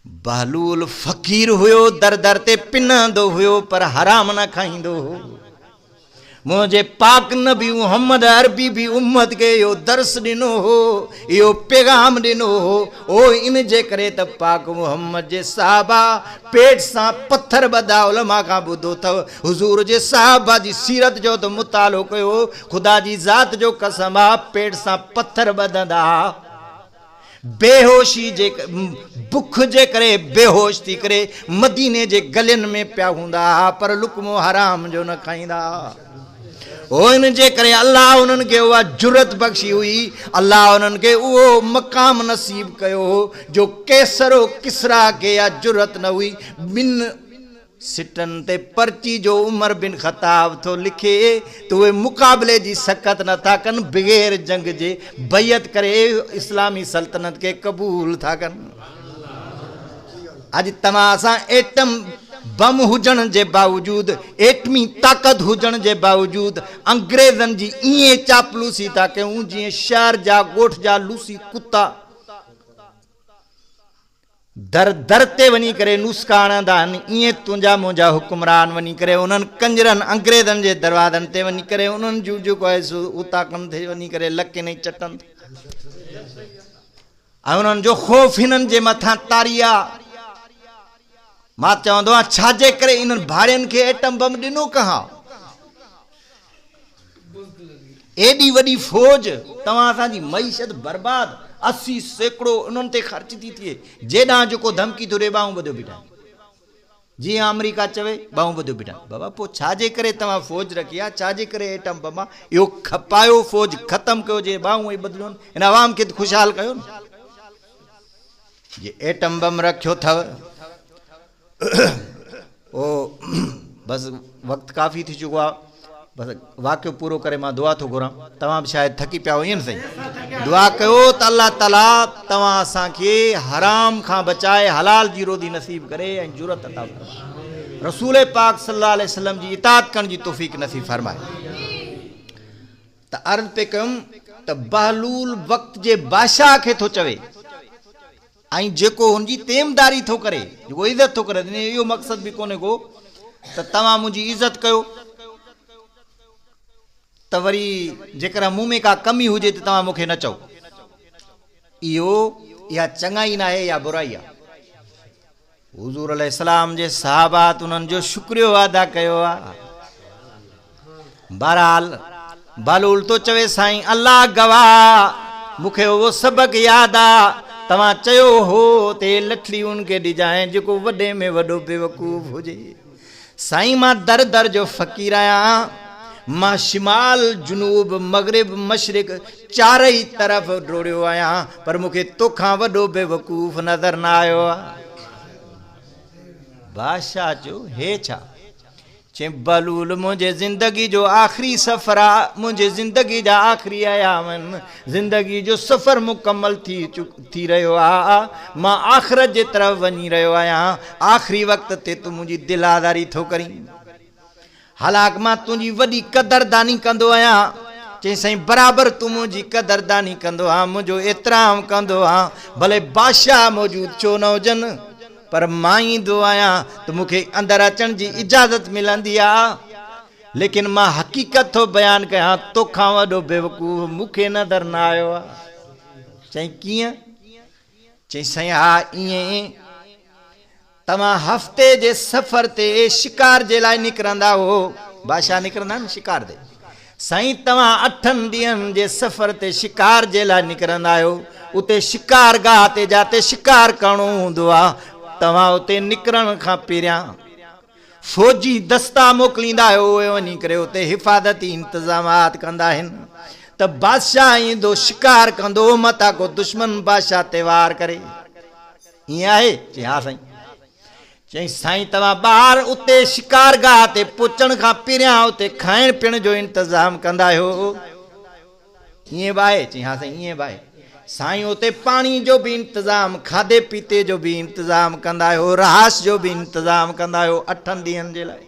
S1: बहलूल फ़क़ीर हुयो, दर दर ते पिनंदो हुयो, पर हराम न खाईंदो हो। मुझे पाक नबी मुहम्मद अरबी भी उम्मत के यो दर्स ॾिनो हो, यो पैगाम ॾिनो हो। ओ इन जे करे त पाक मुहम्मद जे साहबा पेट सां पत्थर ॿधा, उलमा खां ॿुधो अथव हुज़ूर जे साहबा जी सीरत जो त मुतालो कयो, खुदा जी ज़ात जो कसम आहे पेट सां पत्थर ॿधंदा, बेहोशी जे बुख जे करे बेहोश थी करे मदीने जे गलियुनि में पिया हूंदा, पर लुकमो हराम जो न खाईंदा। ओ इन जे करे अल्लाह उन्हनि खे उहा जुरत बख़्शी हुई, अल्लाह उन्हनि खे उहो मक़ाम नसीब कयो जो कैसरो किसरा खे या जुरत न हुई। ॿिन सिटनि ते पर्ची जो उमर बिन ख़ताब थो लिखे त उहे मुक़ाबले जी सकत नथा कनि, बग़ैर जंग जे बैयत करे इस्लामी सल्तनत खे क़बूल था कनि। अॼु तव्हां सां एटम बम हुजण जे बावजूद, एटमी ताक़त हुजण जे बावजूद अंग्रेज़नि जी ईअं चापलूसी था कयूं जीअं शहर जा ॻोठ जा लूसी कुता दर दर ते वञी करे नुस्खा आणंदा आहिनि, ईअं तुंहिंजा मुंहिंजा हुकुमरान वञी करे उन्हनि कंजरनि अंग्रेज़नि जे दरवाज़नि ते वञी करे उन्हनि जूं जेको आहे उता कनि थे वञी करे लके न चटनि ऐं उन्हनि जो ख़ौफ़ हिननि जे मथां तारी आहे मां चवंदो आहियां छाजे करे इन्हनि भाड़ियुनि खे एटम बम ॾिनो कहां? एॾी वॾी फ़ौज, तव्हां असांजी मईशत बर्बाद, 80 सैकड़ो उन्हनि ते ख़र्च थी थिए, जेॾां जेको धमकी थो ॾे ॿाहूं ॿधो बीठा, जीअं अमेरिका चवे ॿाहूं ॿधो बीठा। बाबा पोइ छाजे करे तव्हां फ़ौज रखी आहे? छाजे करे एटम बम आहे? इहो खपायो, फ़ौज ख़तमु कयो, जे ॿाहूं ई बदिलियो हिन आवाम खे ख़ुशहाल कयो न। जे एटम बम रखियो अथव ओ बसि वक़्तु काफ़ी थी चुको आहे, बसि वाक़ियो पूरो करे मां दुआ थो घुरां। तव्हां बि शायदि थकी पिया ईअं न सही, दुआ कयो त अल्लाह ताला तव्हां असांखे हराम खां बचाए हलाल जी रोज़ी नसीब करे ऐं जुरत अता फरमाए, रसूल पाक सल्लल्लाहु अलैहि वसल्लम जी इताअत करण जी तौफ़ीक़ नसीब फरमाए। त अर्ज़ पे कयुमि त बहलूल वक़्त जे बादशाह खे थो चवे ऐं जेको हुनजी तेमदारी थो करे, जेको इज़त थो करे, इहो मक़सदु बि कोन्हे को त तव्हां मुंहिंजी इज़त कयो त वरी जेकर मूं में का कमी हुजे त तव्हां मूंखे न चओ। इहा चङाई न आहे, इहा बुराई आहे। हुज़ूर अलैहिस्सलाम जे सहाबात उन्हनि जो शुक्रियो अदा कयो आहे। बहरहाल बहलूल तो चवे साईं अल्लाह गवाह, मूंखे उहो सबक़ु यादि आहे, तव्हां चयो हो ते लठड़ी उनखे ॾिजांइ जेको वॾे में वॾो बेवकूफ़ हुजे। साईं मां दर दर जो फ़क़ीर आहियां, मां शिमाल जुनूब मग़रिब मशरिक़ चारई तरफ़ डोड़ियो आहियां, पर मूंखे तोखां वॾो बेवकूफ़ नज़र न आयो आहे। बादशाह जो हे छा? चई बहलूल मुंहिंजे ज़िंदगी जो आख़िरी सफ़र आहे, मुंहिंजे ज़िंदगी जा आख़िरी अयामनि, ज़िंदगी जो सफ़र मुकमल थी रहियो आहे, मां आख़िरत जे तरफ़ वञी रहियो आहियां। आख़िरी वक़्त ते तूं मुंहिंजी दिलादारी थो करीं, हालांकि मां तुंहिंजी वॾी क़दरदानी कंदो आहियां। चई साईं बराबरि तूं मुंहिंजी क़दरदानी कंदो आहियां, मुंहिंजो एतिराम कंदो आहियां, भले बादशाह मौजूदु छो न हुजनि, पर मां ईंदो आहियां त मूंखे अंदरि अचण जी इजाज़त मिलंदी आहे। लेकिन मां हक़ीक़त थो बयानु कयां, तोखां वॾो बेवकूफ़ मूंखे नज़र न आयो आहे। चई कीअं? चई साईं हा ईअं, तव्हां हफ़्ते जे सफ़र ते शिकार जे लाइ निकिरंदा हो, बादशाह निकिरंदा आहिनि शिकार ते। साईं तव्हां 8 ॾींहंनि जे सफ़र ते शिकार जे लाइ निकिरंदा आहियो, उते शिकार गाह ते जाते शिकार करणो हूंदो आहे, तव्हां उते निकिरण खां पहिरियां फ़ौजी दस्ता मोकिलींदा आहियो, उहे वञी करे उते हिफ़ाज़ती इंतज़ामात कंदा आहिनि त बादशाह ईंदो शिकार कंदो, मता को दुश्मन बादशाह ते वार करे। ईअं आहे? चई हा साईं। चई साईं तव्हां ॿाहिरि उते शिकार गाह ते पहुचण खां पहिरियां उते खाइण पीअण जो इंतज़ाम कंदा आहियो, ईअं बि आहे? चई हा साईं ईअं बि आहे। साईं उते पाणी जो बि इंतज़ाम, खाधे पीते जो बि इंतज़ाम कंदा आहियो, रहास जो बि इंतज़ाम कंदा आहियो 8 ॾींहंनि जे लाइ।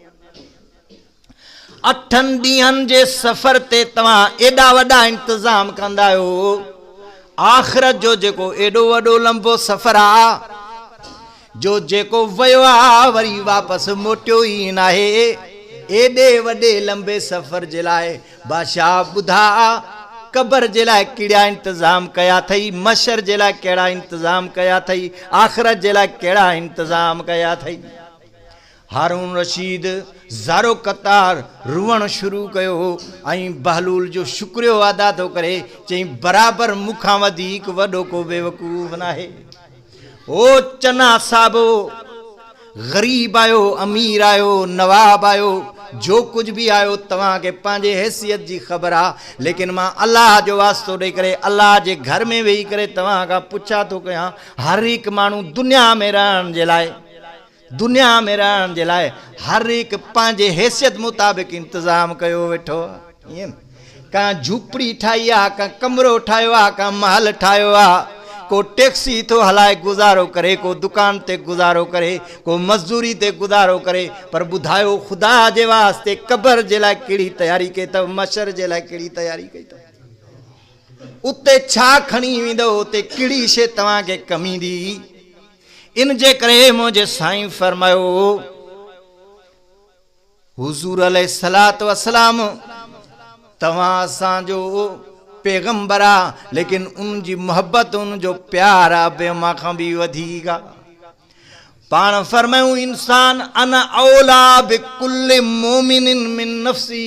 S1: 8 ॾींहंनि जे सफ़र ते तव्हां एॾा वॾा इंतज़ाम कंदा आहियो, आख़िरत जो जेको एॾो वॾो लंबो सफ़र आहे, जो जेको वियो आहे वरी वापसि मोटियो ई न आहे, एॾे वॾे लंबे सफ़र जे लाइ बादशाह ॿुधा क़बर जे लाइ कहिड़ा इंतज़ाम कया अथई, मशर जे लाइ कहिड़ा इंतज़ाम कया अथई, आख़िरत जे लाइ कहिड़ा इंतज़ाम कया अथई। हारून रशीद ज़ारो क़तार रुअण शुरू कयो ऐं बहलूल जो शुक्रियो अदा थो करे। चई बराबरि मूंखां वधीक वॾो को बेवकूफ़ न आहे। ओ चना साहिबो, ग़रीब आयो, अमीर आयो, नवाब आयो, जो कुछ भी आयो, तव्हांखे पंहिंजे हैसियत जी ख़बर आहे, लेकिन मां अल्लाह जो वास्तो ॾेई करे अल्लाह जे घर में वेही करे तव्हां खां पुछा थो कयां, हर हिकु माण्हू दुनिया में रहण जे लाइ हर हिकु पंहिंजे हैसियत मुताबिक़ इंतज़ाम कयो वेठो आहे। ईअं का झूपड़ी ठाही आहे, का कमरो ठाहियो आहे, का महल ठाहियो आहे, को टैक्सी थो हलाए गुज़ारो करे, को दुकान ते गुज़ारो करे, को मज़दूरी ते गुज़ारो करे, पर ॿुधायो ख़ुदा जे वास्ते क़बर जे लाइ कहिड़ी तयारी कई अथव, मशर जे लाइ कहिड़ी तयारी कई अथव, उते छा खणी वेंदो, उते कहिड़ी शइ तव्हांखे कमी दी। इन जे करे मुंहिंजे साईं फरमायो, हुज़ूर अलैहिस्सलातु वस्सलाम तव्हां असांजो पैगंबर आहे, लेकिन उनजी मोहब्बत, उनजो प्यार आहे बेमा खां बि वधीक आहे। पाण फरमायूं इंसान अना औला बिकुल्ल मोमिनिन मिन नफ्सी,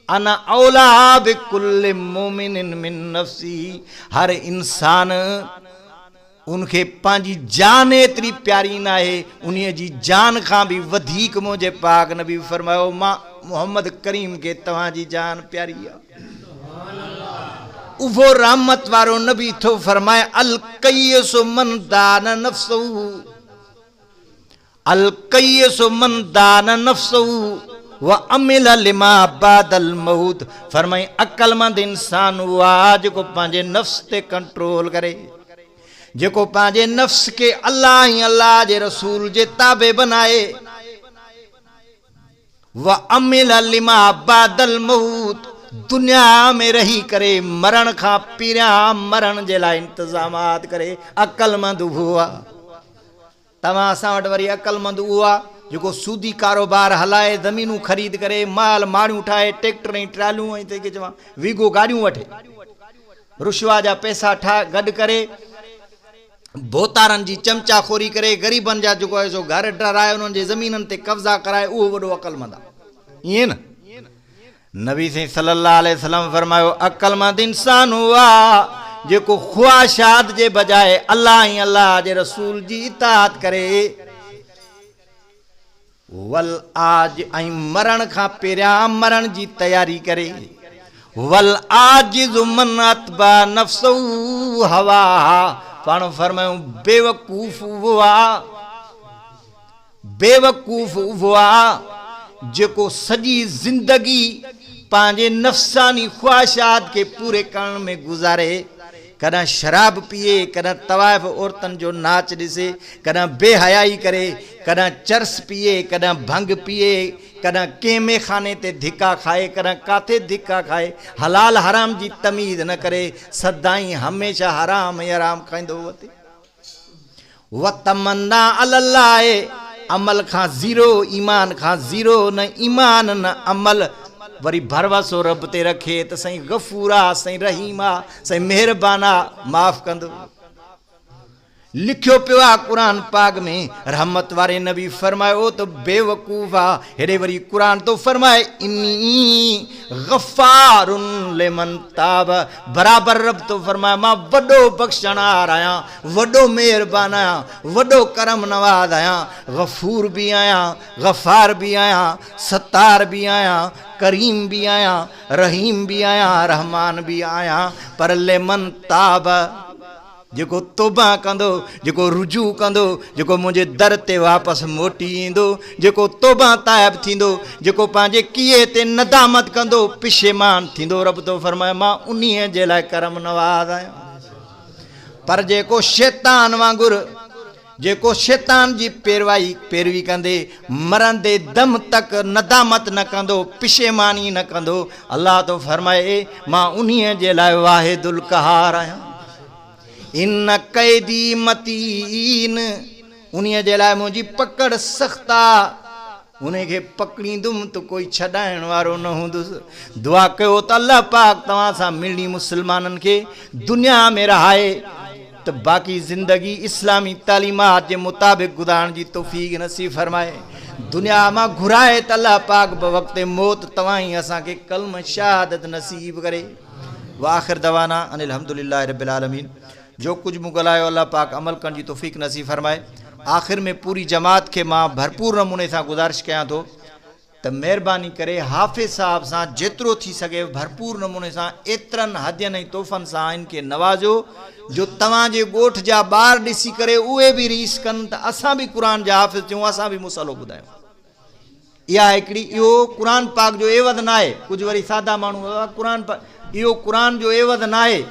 S1: अना औला बिकुल्ल मोमिनिन मिन नफ्सी। हर इंसान उनखे पंहिंजी जान एतिरी प्यारी न आहे, उन जी जान खां बि वधीक मुंहिंजे पाक नबी फरमायो मां मोहम्मद करीम खे तव्हांजी जान प्यारी आहे। उहो रहमत वारो नबी थो फरमाए अल कय्यसु मन दान नफ्सहु, अल कय्यसु मन दान नफ्सहु व अमिल लिमा बादल मौत। फरमाई अक्लमंद इंसान उहो आहे जेको पंहिंजे नफ्स ते कंट्रोल करे, जेको पंहिंजे नफ्स के अल्लाह ही अल्लाह जे रसूल जे ताबे बनाए। व अमिल लिमा बादल मौत, दुनिया में रही करे मरण खां पहिरियां मरण जे लाइ इंतजामात करे। अक्लमंद उहो आहे। तव्हां असां वटि वरी अक्लमंद उहो आहे जेको सूदी कारोबार हलाए, ज़मीनूं ख़रीद करे, माल माड़ियूं ठाहे, ट्रैक्टर ऐं ट्रालियूं ऐं तंहिंखे चवां वीगो गाॾियूं वठे, रुशवा जा पैसा गॾु करे, बोतारनि जी चमचाखोरी करे, ग़रीबनि जा जेको आहे सो घर डराए, उन्हनि जे ज़मीननि ते कब्ज़ा कराए, उहो वॾो अक़लमंद आहे। ईअं न नबी साईं सल्लल्लाहु अलैहि वसल्लम फरमायो अक़लमंद इंसान हुआ जेको ख़्वाहिशात जे बजाए अल्लाह ई अल्लाह जे रसूल जी इताअत करे। वल आज ऐं मरण खां पहिरियां मरण जी तयारी करे। वल आजिज़ु मन अतबा नफ्सहु हवा, पाण फरमायूं बेवकूफ़ उहो आहे, बेवकूफ़ उहो आहे जेको सॼी ज़िंदगी पंहिंजे नफ़्सानी ख़्वाहिशात खे पूरे करण में गुज़ारे। कॾहिं शराब पीए, कॾहिं तवाइफ़ औरतुनि जो नाच ॾिसे, कॾहिं बेहयाई करे, कॾहिं चर्स पीए, कॾहिं भंग पीए, कॾहिं कंहिं मेखाने ते धिका खाए, कॾहिं काथे धिका खाए, हलाल हराम जी तमीज़ न करे, सदाई हमेशह हराम ई हराम खाईंदो वठे। व तमन्ना अल्लाह, अमल खां ज़ीरो, ईमान खां ज़ीरो, न ईमान न अमल, वरी भरवसो रब ते रखे त साईं गफ़ूर आहे, साईं रहीम आहे, साईं महिरबान आहे, माफ़ कंदो। लिखियो पियो आहे क़ुरान पाक में, रहमत वारे नबी फरमायो त बेवकूफ़ आहे। हेॾे वरी क़ुरान तो फरमाए इन्नी गफ़ारुन लिमन ताब, बराबर रब तो फरमाए मां वॾो बख़्शणहार आहियां, वॾो महिरबान आहियां, वॾो करम नवाज़ आहियां, गफ़ूर बि आहियां, गफ़ार बि आहियां, सत्तार बि आहियां, करीम भी आया, रहीम भी आया, रहमान भी आया। पर लिमन ताब, जेको तौबा कंदो, जेको रुजू कंदो, जेको मुंहिंजे दर ते वापसि मोटी ईंदो, जेको तौबा ताइब थींदो, जेको पंहिंजे कीए ते नदामत कंदो, पिशेमान थींदो, रब तो फरमाए मां उन्हीअ जे लाइ करम नवाज़ आहियां। पर जेको शैतान वांगुरु, जेको शैतान जी पैरवी कंदे मरंदे दम तक नदामत न कंदो, पिशेमानी न कंदो, अल्लाह तो फरमाए मां उन्हीअ जे लाइ वाहिदुल कहार आहियां। इन कैदी मतीन, उन्हीअ जे लाइ मुंहिंजी पकड़ सख़्त आहे, उनखे पकड़ींदुमि त कोई छॾाइण वारो न हूंदुसि। दुआ कयो त अल्लाह पाक तव्हां सां मिलणी मुस्लमाननि खे दुनिया में रहाए, त बाक़ी ज़िंदगी इस्लामी तालीमात जे मुताबिक़ गुज़ारण जी तौफ़ीक़ नसीब फरमाए। दुनिया मां घुराए त अल्लाह पाक बवक़्ते मौत तव्हां ई असांखे कलम शहादत नसीब करे। वाखिर दवाना अनिल हम्दुलिल्लाहि रब्बिल आलमीन। जो कुछ मूं ॻाल्हायो अल्लाह पाक अमल करण जी तौफ़ीक़ नसीब फरमाए। आख़िर में पूरी जमात खे मां भरपूर नमूने सां गुज़ारिश कयां थो त महिरबानी करे हाफ़िज़ साहब सां जेतिरो थी सघे भरपूर नमूने सां एतिरनि हदियनि ऐं तोहफ़नि सां इनखे नवाज़ो जो तव्हांजे ॻोठ जा ॿार ॾिसी करे उहे बि रीस कनि त असां बि क़ुर जा हाफ़िज़ थियूं, असां बि मुसलो ॿुधायूं। इहा हिकिड़ी, इहो क़ुर पाक जो एवज़ न आहे। कुझु वरी सादा माण्हू इहो क़ुर जो एवज़ न आहे,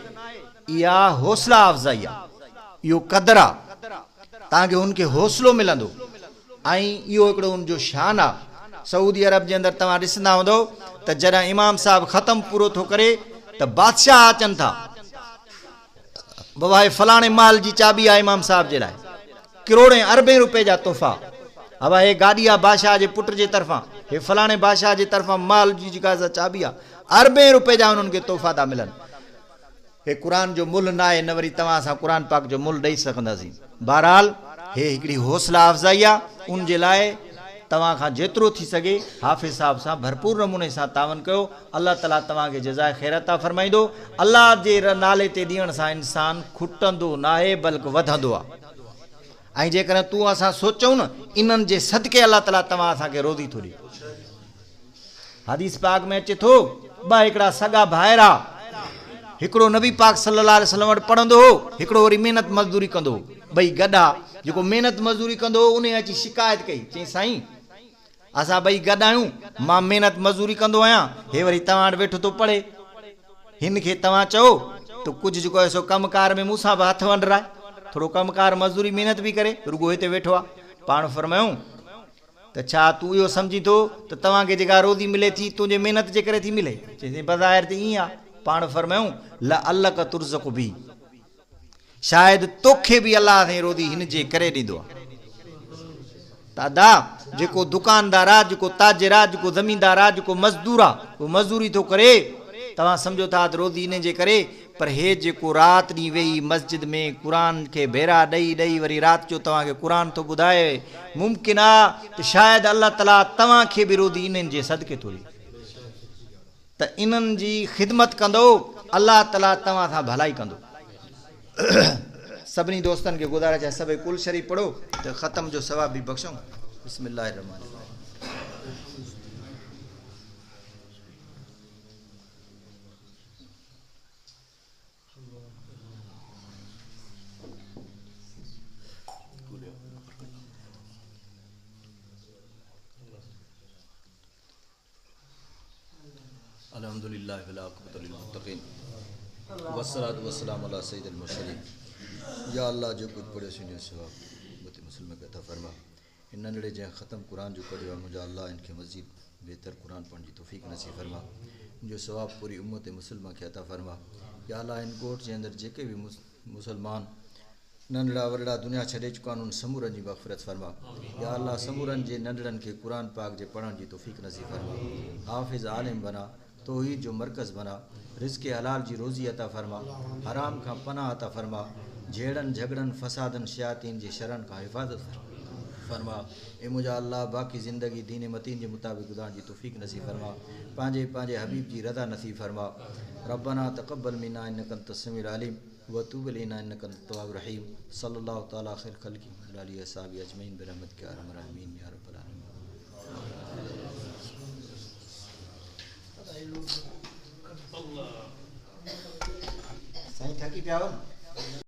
S1: इहा हौसला अफ़ज़ाई आहे, इहो क़दुरु आहे, तव्हांखे हुनखे हौसलो मिलंदो ऐं इहो हिकिड़ो हुनजो शान आहे। सऊदी अरब जे अंदरि तव्हां ॾिसंदा हूंदव त जॾहिं इमाम साहब ख़तम पूरो थो करे त बादशाह अचनि था, बाबा हे फलाणे माल जी चाबी आहे इमाम साहब जे लाइ, करोड़े अरबे रुपए जा तोहफ़ा, बाबा हे गाॾी आहे बादशाह जे पुट जे तरफ़ां, हे फलाणे बादशाह जे तरफ़ां माल जी जेका चाबी आहे, अरबे रुपए जा उन्हनि खे तोहफ़ा था मिलनि। हे क़ुर जो मुल्ह न आहे, न वरी तव्हां असां क़ुर पाक जो मुल्ह ॾेई सघंदासीं। बहरहाल हे हिकिड़ी हौसला अफ़ज़ाई आहे। उन जे लाइ तव्हां खां जेतिरो थी सघे हाफ़िज़ साहब सां भरपूर नमूने सां तावन कयो। अल्लाह ताला तव्हांखे जज़ाए ख़ैर अता फ़रमाईंदो। अल्लाह जे नाले ते ॾियण सां इंसान खुटंदो न आहे बल्कि वधंदो आहे। ऐं जेकॾहिं तूं असां सोचूं न इन्हनि जे सदके अल्लाह ताला तव्हां असांखे रोज़ी थो ॾिए। हदीस पाक में अचे थो ॿ हिकिड़ा सॻा भाइरा, हिकिड़ो नबी पाक सल्लल्लाहु अलैहि वसल्लम वटि पढ़ंदो हो, हिकिड़ो वरी महिनत मज़दूरी कंदो हो। ॿई गॾा, जेको महिनत मज़दूरी कंदो हो उन अची शिकायत कई, चई साईं असां ॿई गॾु आहियूं, मां महिनत मज़दूरी कंदो आहियां, हे वरी तव्हां वटि वेठो थो पढ़े, हिन खे तव्हां चओ त कुझु जेको आहे सो कमकार में मूंसां बि हथु वंडराए, थोरो कमकार मज़दूरी महिनत बि करे, रुगो हिते वेठो आहे। पाण फरमायूं त छा तूं इहो सम्झी थो त तव्हांखे जेका रोज़ी मिले थी तुंहिंजे महिनत जे करे थी मिले? चई बज़ाहिर त ईअं आहे। पाण फरमायूं ल अल्लक तुरज़क़ु बी, शायदि तोखे बि अलाह साईं रोज़ी हिन जे करे ॾींदो आहे। दादा जेको दुकानदार आहे, जेको ताजिर आहे, जेको ज़मीनदार आहे, जेको मज़दूर आहे, उहो मज़दूरी थो करे, तव्हां सम्झो था त रोज़ी इन जे करे। पर हे जेको राति ॾींहुं वेही मस्जिद में क़ुर खे भेरा ॾेई ॾेई वरी राति जो तव्हांखे क़ुर थो ॿुधाए, मुमकिन आहे त शायदि अल्लाह ताला तव्हांखे बि रोज़ी इन्हनि जे सदके थो ॾिए। त इन्हनि जी ख़िदमत कंदो, अल्लाह ताला तव्हां सां भलाई कंदो। सभिनी दोस्तनि खे गुज़ारिश आहे सभई कुल शरीफ़ पढ़ो त ख़तम जो सवाब बि बख़्शूं। बिस्मिल्लाहिर रहमानिर रहीम। अल्हम्दुलिल्लाह वल आक़िबतु लिल मुत्तक़ीन वस्सलातु वस्सलामु अला सय्यिदिल मुरसलीन। या अल्लाह जो कुछ पढ़े सुनियो सवाब उम्मत मुस्लिम खे अता फरमा। इन नंढड़े जंहिं ख़तम क़ुर जो पढ़ियो आहे, मुंहिंजा अल्लाह इनखे मज़ीद बहितर क़ुर पढ़ण जी तौफ़ीक़ नसीब फरमा। मुंहिंजो सवाब पूरी उम्मत मुस्लिम खे अता फरमा। या अल्लाह इन ॻोठ जे अंदरि जेके बि मुसलमान नंढड़ा वॾड़ा दुनिया छॾे चुका आहिनि उन समूरनि जी मग़फ़िरत फरमा। या अल्लाह समूरनि जे नंढड़नि खे क़ुर पाक जे पढ़ण जी तौफ़ीक़ नसीब फरमा। हाफ़िज़ आलिम बना, तौहीद जो मरकज़ बना, रिज़्क़ हलाल जी रोज़ी अता फरमा, हराम खां पनाह अता फरमा, झेड़नि झगड़नि फसादनि शयातीन जे शरनि खां हिफ़ाज़त फरमा। ए मुंहिंजा अल्लाह बाक़ी ज़िंदगी दीन मतीन जे मुताबिक़ गुज़ारण जी तौफ़ीक़ नसीब फरमा। पंहिंजे हबीब जी रज़ा नसीब फरमा। रब्बना तक़ब्बल मिन्ना इन्नका अंतस समीउल अलीम व तूब अलैना इन्नका अंतत तव्वाबुर रहीम। सल्लल्लाहु तआला ख़ैर ख़ल्क़ी व आलिहि व अस्हाबिहि अजमईन बिरहमतिका या अरहमर राहिमीन या रब्बल आलमीन। साईं थकी पिया हो।